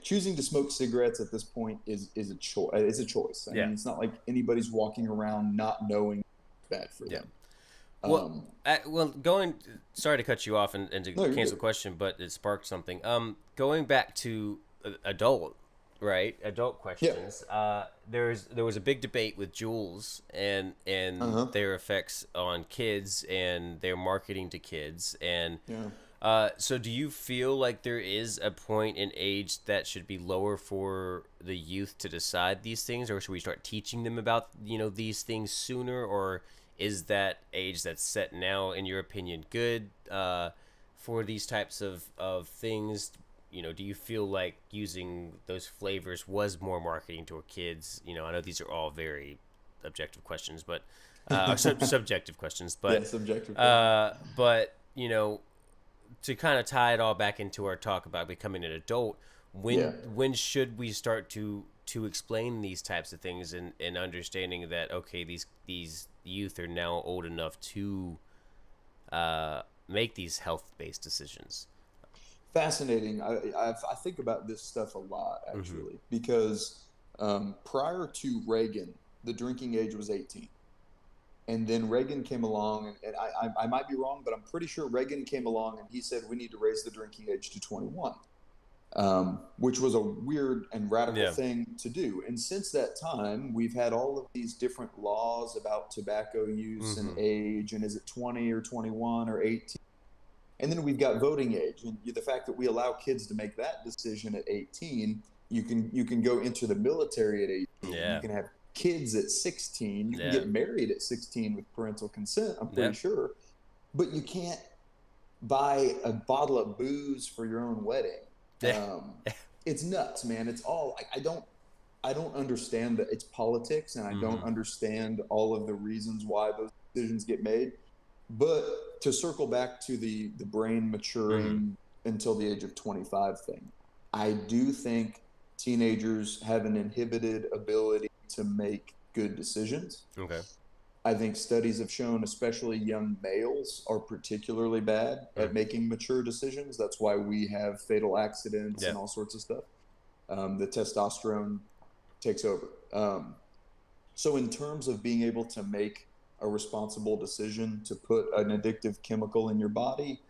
choosing to smoke cigarettes at this point is a choice. Is a choice. I Yeah. mean, it's not like anybody's walking around not knowing it's bad for Yeah. them. Well, Um, going. Sorry to cut you off and to no, you're cancel good. the question, but it sparked something. Going back to adult, right? Adult Yeah. questions. There was a big debate with Jules Uh and huh. their effects on kids and their marketing to kids. And Yeah. so do you feel like there is a point in age that should be lower for the youth to decide these things, or should we start teaching them about these things sooner, or is that age that's set now, in your opinion, good for these types of things? Do you feel like using those flavors was more marketing to our kids? I know these are all very objective questions, but or subjective questions, Yeah. but Subjective question. but to kind of tie it all back into our talk about becoming an adult, Yeah. when should we start to explain these types of things, and understanding that okay, these youth are now old enough to make these health based decisions? Fascinating. I think about this stuff a lot Mm-hmm. actually because prior to Reagan, the drinking age was 18. And then Reagan came along, and I might be wrong, but I'm pretty sure Reagan came along and he said we need to raise the drinking age to 21, which was a weird and radical Yeah. thing to do. And since that time, we've had all of these different laws about tobacco use and Mm-hmm. age, and is it 20 or 21 or 18? And then we've got voting age, and the fact that we allow kids to make that decision at 18. You can go into the military at 18. You Yeah. can have kids at 16. You can Yeah. get married at 16 with parental consent, I'm Yeah. pretty sure. But you can't buy a bottle of booze for your own wedding. Yeah. It's nuts, man. It's all I don't understand that it's politics, and I don't Mm-hmm. understand all of the reasons why those decisions get made. But to circle back to the brain Mm-hmm. maturing until the age of 25 thing, I do think teenagers have an inhibited ability to make good decisions. Okay. I think studies have shown, especially young males, are particularly bad Mm. at making mature decisions. That's why we have fatal accidents Yeah. and all sorts of stuff. The testosterone takes over. So, in terms of being able to make a responsible decision to put an addictive chemical in your body,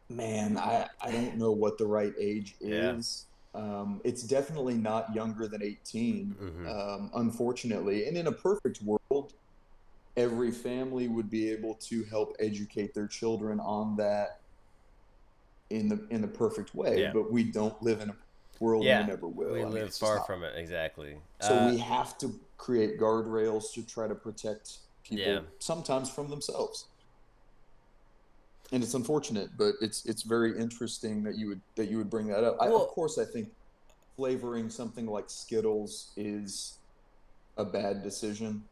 man, I don't know what the right age Yeah. is. It's definitely not younger than 18, Mm-hmm. unfortunately. And in a perfect world, every family would be able to help educate their children on that in the perfect way. Yeah. But we don't live in a world, and we Yeah. never We will. I mean, live it's just far not. from it. Exactly. So we have to create guardrails to try to protect Yeah. people, sometimes from themselves. And it's unfortunate, but it's very interesting that you would bring that up. Of Well, course, I think flavoring something like Skittles is a bad decision.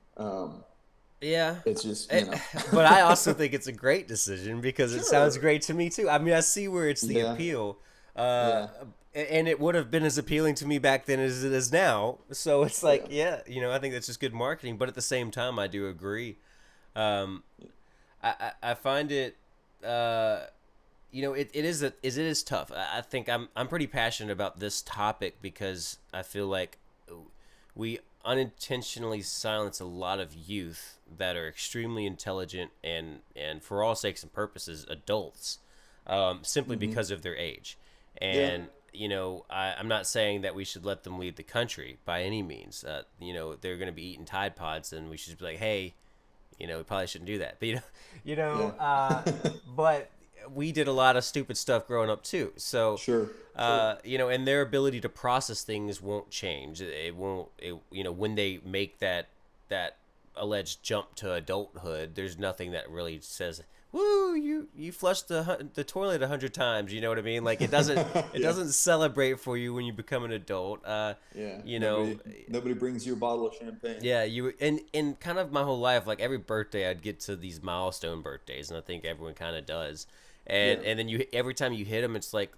yeah. It's just Eh, but I also think it's a great decision because it sounds sure, great to me too. I mean, I see where it's the yeah, appeal, uh, yeah, and it would have been as appealing to me back then as it is now. So it's like, yeah, yeah, I think that's just good marketing. But at the same time, I do agree. Um, I find it, uh, it is tough. I think I'm pretty passionate about this topic because I feel like we unintentionally silence a lot of youth that are extremely intelligent and for all sakes and purposes adults, simply hmm because of their age. yeah, And I'm not saying that we should let them lead the country by any means. They're going to be eating Tide Pods, and we should just be like, hey, we probably shouldn't do that. But you yeah. know, uh, but we did a lot of stupid stuff growing up too. So, Sure, sure. and their ability to process things won't change. It won't. When they make that alleged jump to adulthood, there's nothing that really says, "Woo, you flushed the toilet 100 times." You know what I mean? Like it Yeah, doesn't celebrate for you when you become an adult. yeah. You know, Nobody brings you a bottle of champagne. yeah, and kind of my whole life, like every birthday, I'd get to these milestone birthdays, and I think everyone kind of does. And Yeah, and then every time you hit them, it's like,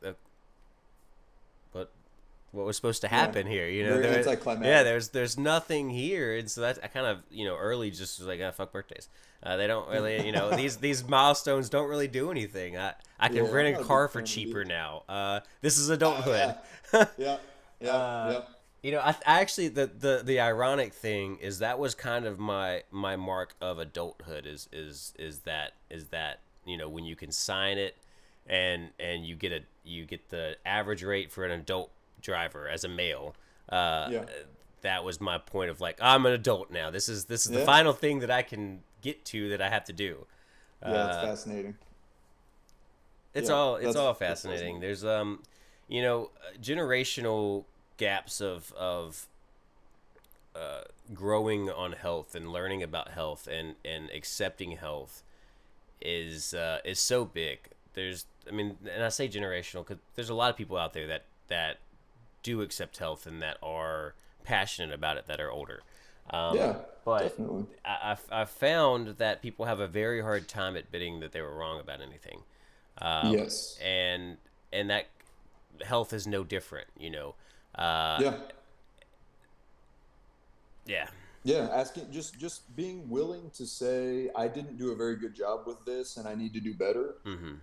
what was supposed to yeah. happen here? Very Yeah, anticlimactic. there's nothing here, and so that I kind of early just was like, fuck birthdays. They don't really, these milestones don't really do anything. I can Yeah, I'm rent a not a big car for fan of it cheaper either. now. This is Oh adulthood. yeah, yeah, yeah, uh, yeah, I actually the ironic thing is that was kind of my mark of adulthood is that when you can sign it and you get the average rate for an adult driver as a male. Uh, yeah, that was my point of like, I'm an adult now. This is the yeah, final thing that I can get to that I have to do. yeah. It's Uh, fascinating. it's Yeah, all it's all that's fascinating. fascinating. There's generational gaps of growing on health and learning about health and accepting health is so big. I mean, and I say generational because there's a lot of people out there that do accept health and that are passionate about it that are older. Um, Yeah, but definitely. I've found that people have a very hard time admitting that they were wrong about anything, um, Yes. and and that health is no different. Uh, Yeah. yeah. Yeah, asking, just being willing to say I didn't do a very good job with this and I need to do better, Hmm.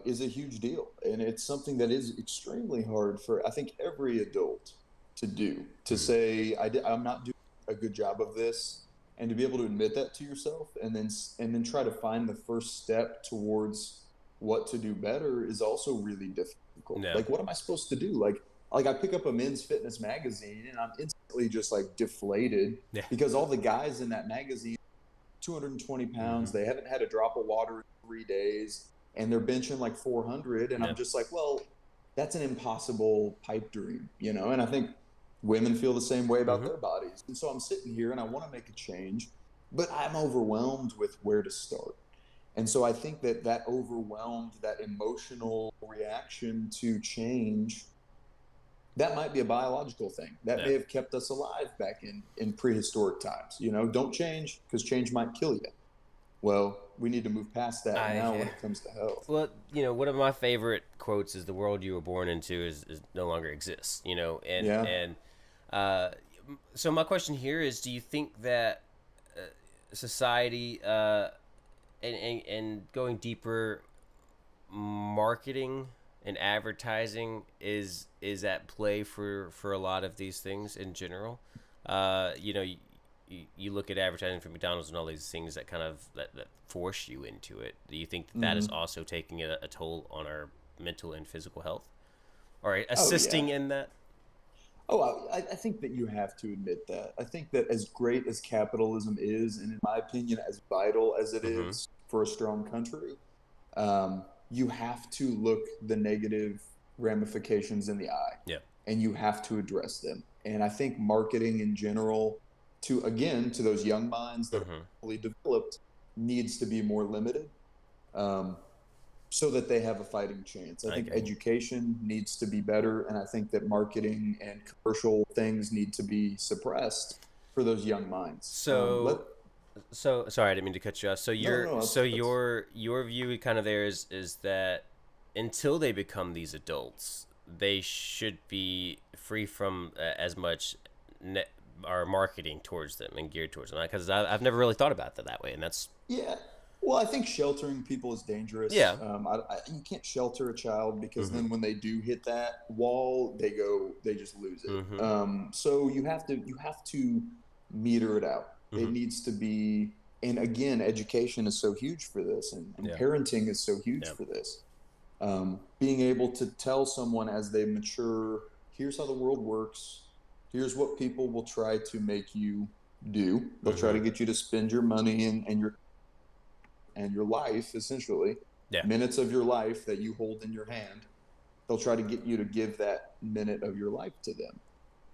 is a huge deal, and it's something that is extremely hard for I think every adult to do. To Hmm. say I'm not doing a good job of this, and to be able to admit that to yourself, and then try to find the first step towards what to do better is also really difficult. Yeah. Like, what am I supposed to do? Like I pick up a men's fitness magazine and I'm instantly just like deflated Yeah. because all the guys in that magazine, 220 pounds, they haven't had a drop of water in 3 days, and they're benching like 400, and Yeah. I'm just like, well, that's an impossible pipe dream, you know. And I think women feel the same way about their bodies, and so I'm sitting here and I want to make a change, but I'm overwhelmed with where to start. And so I think that overwhelmed, that emotional reaction to change, that might be a biological thing that Yeah. may have kept us alive back in prehistoric times. You know, don't change because change might kill you. Well, we need to move past that now when it comes to health. Well, one of my favorite quotes is, "The world you were born into is no longer exists." And Yeah. uh, so my question here is, do you think that society and going deeper, marketing and advertising is at play for a lot of these things in general? You look at advertising for McDonald's and all these things that kind of that force you into it. Do you think that is also taking a toll on our mental and physical health, or Oh, yeah. assisting in that? Oh, I think that you have to admit that. I think that as great as capitalism is, and in my opinion, as vital as it Mm-hmm. is for a strong country, you have to look the negative ramifications in the eye, Yeah. and you have to address them. And I think marketing in general, to those young minds that are Mm-hmm. fully developed, needs to be more limited. Um, so that they have a fighting chance. I I think agree. education needs to be better, and I think that marketing and commercial things need to be suppressed for those young minds. So sorry, I didn't mean to cut you off. So No, your no, so that's your view kind of there is that until they become these adults, they should be free from as much ne- our marketing towards them and geared towards them. Because I've never really thought about that way, and that's yeah. Well, I think sheltering people is dangerous. yeah. You can't shelter a child because Mm-hmm. then when they do hit that wall, they just lose it. Mm-hmm. So you have to meter it out. It Mm-hmm. needs to be, and again, education is so huge for this, and Yeah. parenting is so huge Yeah. for this. Being able to tell someone as they mature, here's how the world works. Here's what people will try to make you do. They'll try Mm-hmm. to get you to spend your money and your life, essentially, Yeah. minutes of your life that you hold in your hand. They'll try to get you to give that minute of your life to them.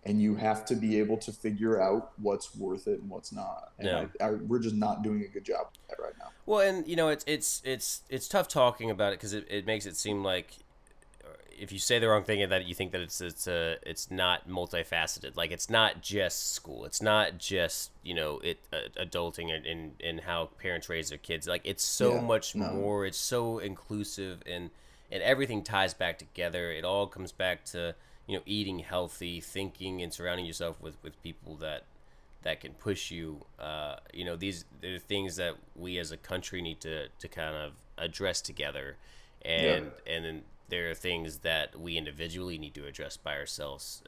And you have to be able to figure out what's worth it and what's not. And Yeah. we're just not doing a good job of that right now. Well, and it's tough talking about it because it makes it seem like if you say the wrong thing and that you think that it's not multifaceted. Like, it's not just school. It's not just adulting and how parents raise their kids. Like, it's so Yeah, much no, more. It's so inclusive, and everything ties back together. It all comes back to eating healthy, thinking, and surrounding yourself with people that can push you. These are things that we as a country need to kind of address together, yeah, and then there are things that we individually need to address by ourselves.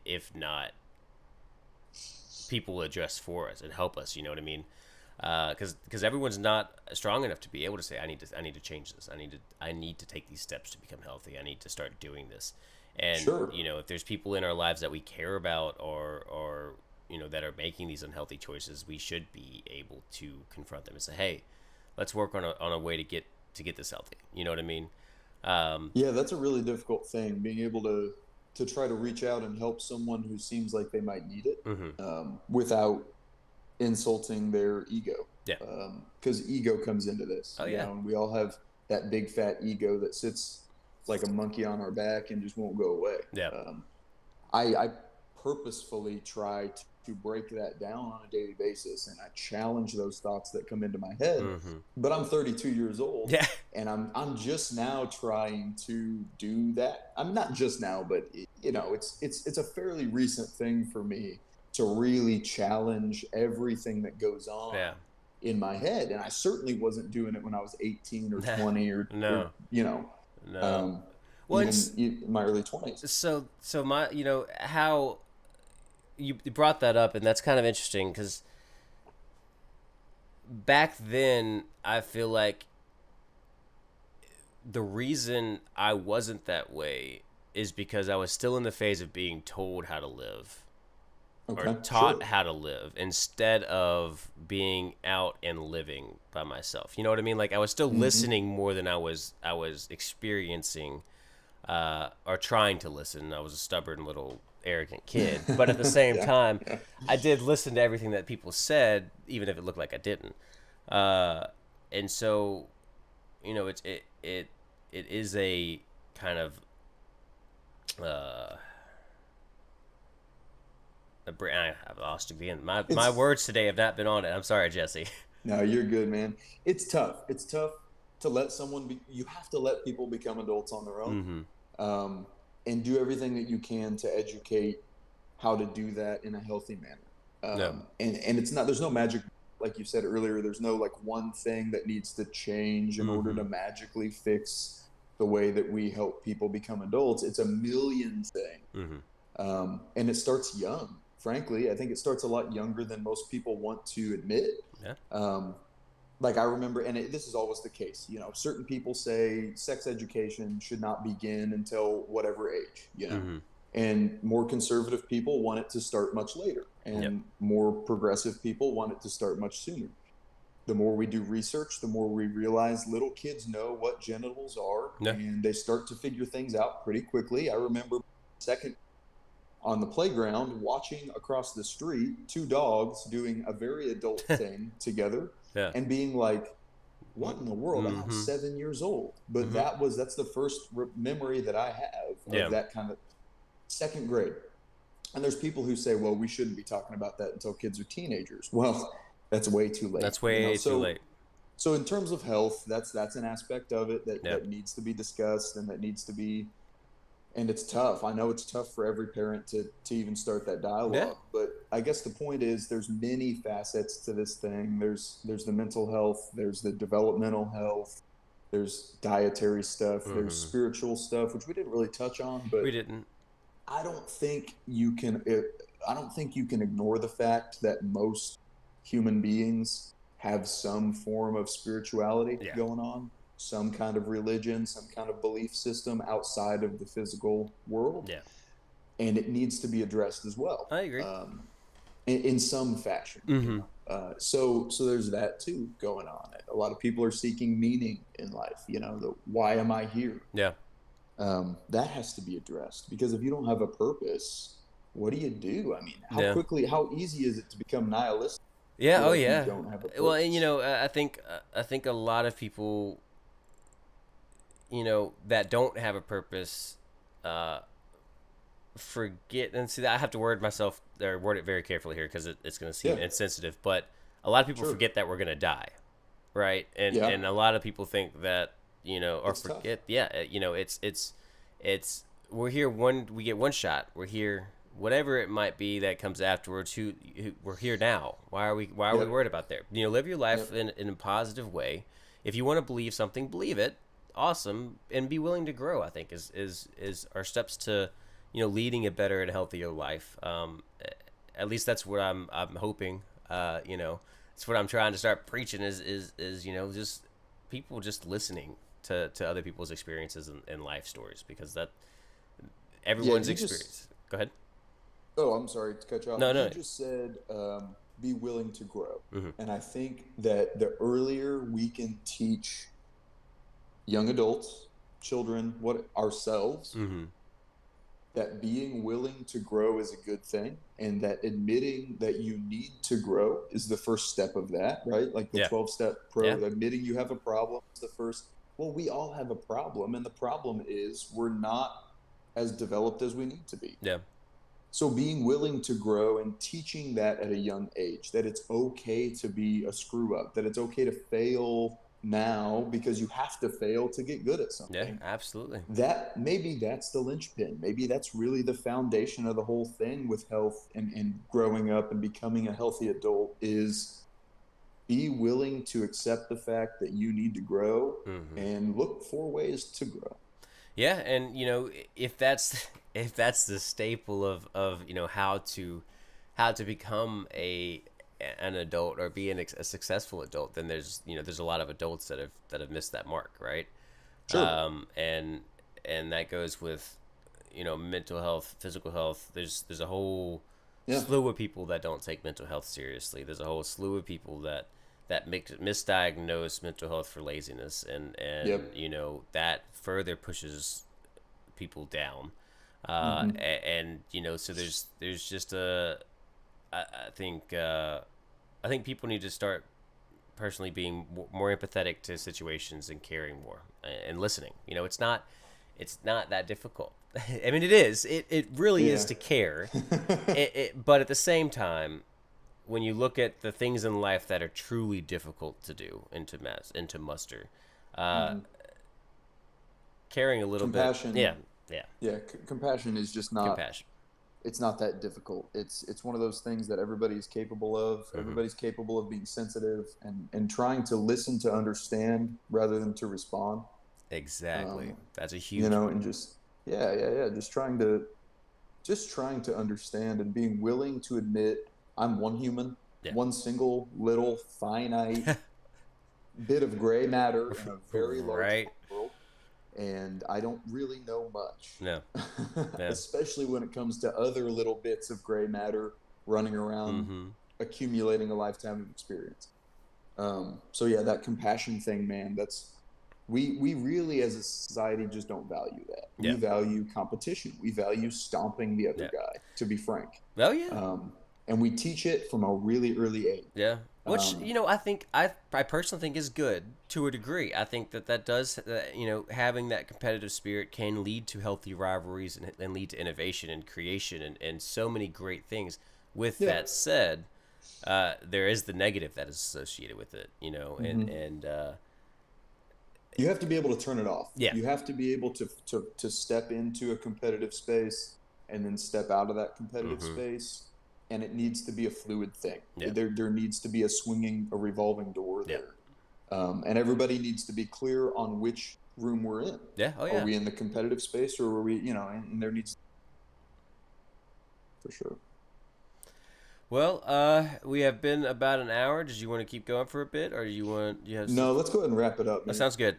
If not, people will address for us and help us. You know what I mean? Because everyone's not strong enough to be able to say, I need to change this. I need to take these steps to become healthy. I need to start doing this. And sure, if there's people in our lives that we care about or that are making these unhealthy choices, we should be able to confront them and say, hey, let's work on a way to get this healthy. You know what I mean? yeah. That's a really difficult thing. Being able to try to reach out and help someone who seems like they might need it, hmm without insulting their ego, Yeah. because ego comes into this, Oh yeah. and we all have that big fat ego that sits like a monkey on our back and just won't go away. Yeah. I purposefully try to break that down on a daily basis, and I challenge those thoughts that come into my head. hmm But I'm 32 years old, Yeah. and I'm just now trying to do that. I'm not just now, but it's a fairly recent thing for me to really challenge everything that goes on Yeah. in my head. And I certainly wasn't doing it when I was 18 or 20 or No. No. um, Well, even in my early 20s. so my how you brought that up, and that's kind of interesting because back then, I feel like the reason I wasn't that way is because I was still in the phase of being told how to live or Okay, taught sure. how to live instead of being out and living by myself. You know what I mean? Like I was still Hmm. listening more than I was experiencing or trying to listen. I was a stubborn little arrogant kid, but at the same Yeah, time, yeah. I did listen to everything that people said, even if it looked like I didn't. Uh, and so, it is a kind of uh, I've lost again. My It's words today have not been on it. I'm sorry, Jesse. No, you're good, man. It's tough. It's tough to let someone be. You have to let people become adults on their own, Mm-hmm. um, and do everything that you can to educate how to do that in a healthy manner. No. And it's not. There's no magic, like you said earlier. There's no like one thing that needs to change in order Mm-hmm. to magically fix the way that we help people become adults. It's a million things, Mm-hmm. and it starts young. Frankly, I think it starts a lot younger than most people want to admit. Yeah. Um, like I remember, and this is always the case. Certain people say sex education should not begin until whatever age. Mm-hmm. And more conservative people want it to start much later, Yep. and more progressive people want it to start much sooner. The more we do research, the more we realize little kids know what genitals are, Yeah. and they start to figure things out pretty quickly. I remember second on the playground watching across the street two dogs doing a very adult thing together Yeah. and being like, what in the world? And I'm Mm-hmm. 7 years old. But Mm-hmm. that's the first memory that I have of Yeah. that kind of second grade. And there's people who say, well, we shouldn't be talking about that until kids are teenagers. Well, that's way too late, That's way too So late. so in terms of health, that's an aspect of it Yeah. that needs to be discussed, and that needs to be, and it's tough. I know it's tough for every parent to even start that Yeah. dialogue, but I guess the point is there's many facets to this thing. There's the mental health, there's the developmental health, there's dietary stuff, there's Mm-hmm. spiritual stuff, which we didn't really touch on, but We didn't. I don't think you can I don't think you can ignore the fact that most human beings have some form of spirituality Yeah. going on, some kind of religion, some kind of belief system outside of the physical world, Yeah. and it needs to be addressed as well, I agree. in some fashion. Mm-hmm. So there's that too going on. A lot of people are seeking meaning in life. The why am I here? Yeah. That has to be addressed, because if you don't have a purpose, what do you do? I mean, Yeah. how easy is it to become nihilistic? Yeah. Feel Oh like you yeah. don't have a Well, and purpose. I think a lot of people, that don't have a purpose, uh, forget and see that I have to word it very carefully here because it's going to seem Yeah, insensitive, but a lot of people sure. forget that we're going to die, right? And Yeah, a lot of people think that or it's tough. forget, yeah, it's we're here we get one shot, we're here, whatever it might be that comes afterwards. We're here now. Why are we Yep, worried about there? Live your life yep. in a positive way. If you want to believe something, believe it. Awesome, and be willing to grow. I think is our steps to leading a better and healthier life. At least that's what I'm hoping. It's what I'm trying to start preaching is just people just listening to other people's experiences and life stories, because that Yeah, everyone's you just. experience. Go ahead. Oh, I'm sorry to cut you off. No, You no. just said be willing to grow, Mm-hmm. and I think that the earlier we can teach young adults, children, what ourselves, Mm-hmm. that being willing to grow is a good thing, and that admitting that you need to grow is the first step of that, right? Like the Yeah. 12-step Yeah. admitting you have a problem is the first. Well, we all have a problem, and the problem is we're not as developed as we need to be. Yeah. So being willing to grow and teaching that at a young age, that it's okay to be a screw up, that it's okay to fail now because you have to fail to get good at Yeah. something, Absolutely. that maybe that's the linchpin. Maybe that's really the foundation of the whole thing with health and growing up and becoming a healthy adult, is be willing to accept the fact that you need to grow Mm-hmm. and look for ways to grow. Yeah, and if that's if that's the staple of how to become an adult or be a successful adult, then there's a lot of adults that have missed that mark, right? Sure. And that goes with mental health, physical health. There's a whole Yeah. slew of people that don't take mental health seriously. There's a whole slew of people that misdiagnose mental health for laziness, and Yep. that further pushes people down. Hmm. And so there's just I think I think people need to start personally being more empathetic to situations and caring more and listening. It's not that difficult. I mean, it is. It really is Yeah. to care. But at the same time, when you look at the things in life that are truly difficult to do and to muster, uh, Hmm. caring a little bit, Compassion. yeah, yeah, Yeah. Compassion is just not. compassion. It's not that difficult. It's one of those things that everybody's capable of. Hmm. Everybody's capable of being sensitive and trying to listen to understand rather than to respond. Exactly. Um, That's a huge one. and just yeah. Just trying to understand and being willing to admit I'm one human, Yeah. one single little finite bit of gray matter in a very large Right. world, and I don't really know much, No. Yeah. especially when it comes to other little bits of gray matter running around, Mm-hmm. accumulating a lifetime of experience. So yeah, that compassion thing, man, that's we really as a society just don't value that. We Yeah. value competition. We value stomping the other Yeah. guy, to be frank. Oh yeah. Um, and we teach it from a really early age. Yeah. Which Um, I think I personally think is good to a degree. I think that does having that competitive spirit can lead to healthy rivalries and lead to innovation and creation and so many great things. With yeah. that said, there is the negative that is associated with it. And Hmm. and You have to be able to turn it off. yeah. You have to be able to step into a competitive space and then step out of that competitive Mm-hmm. space. And it needs to be a fluid thing. Yeah. There needs to be a revolving door Yeah. there. And everybody needs to be clear on which room we're in. Yeah. Oh Are yeah. we in the competitive space, or are we, and there needs, for sure. Well, we have been about an hour. Did you want to keep going for a bit, or do you have some? No, let's go ahead and wrap it up, That man. sounds good.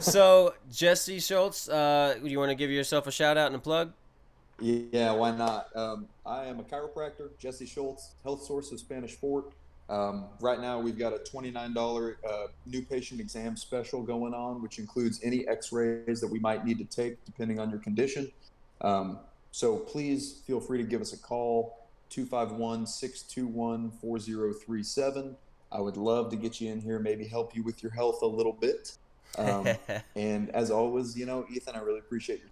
So Jesse Schultz, do you want to give yourself a shout out and a plug? Yeah, why not? I am a chiropractor, Jesse Schultz, health source of Spanish Fort. Right now, we've got a $29 new patient exam special going on, which includes any x-rays that we might need to take depending on your condition. Um, so please feel free to give us a call, 251-621-4037. I would love to get you in here, maybe help you with your health a little bit. And as always, Ethan, I really appreciate you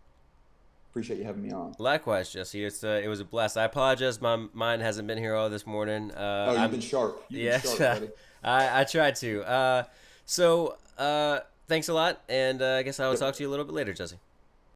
having me on. Likewise, Jesse. It was a blast. I apologize. My mind hasn't been here all this morning. Oh, you've I'm been sharp. You've been yes. sharp, buddy. I tried to. So thanks a lot, and I guess I will Yep. talk to you a little bit later, Jesse.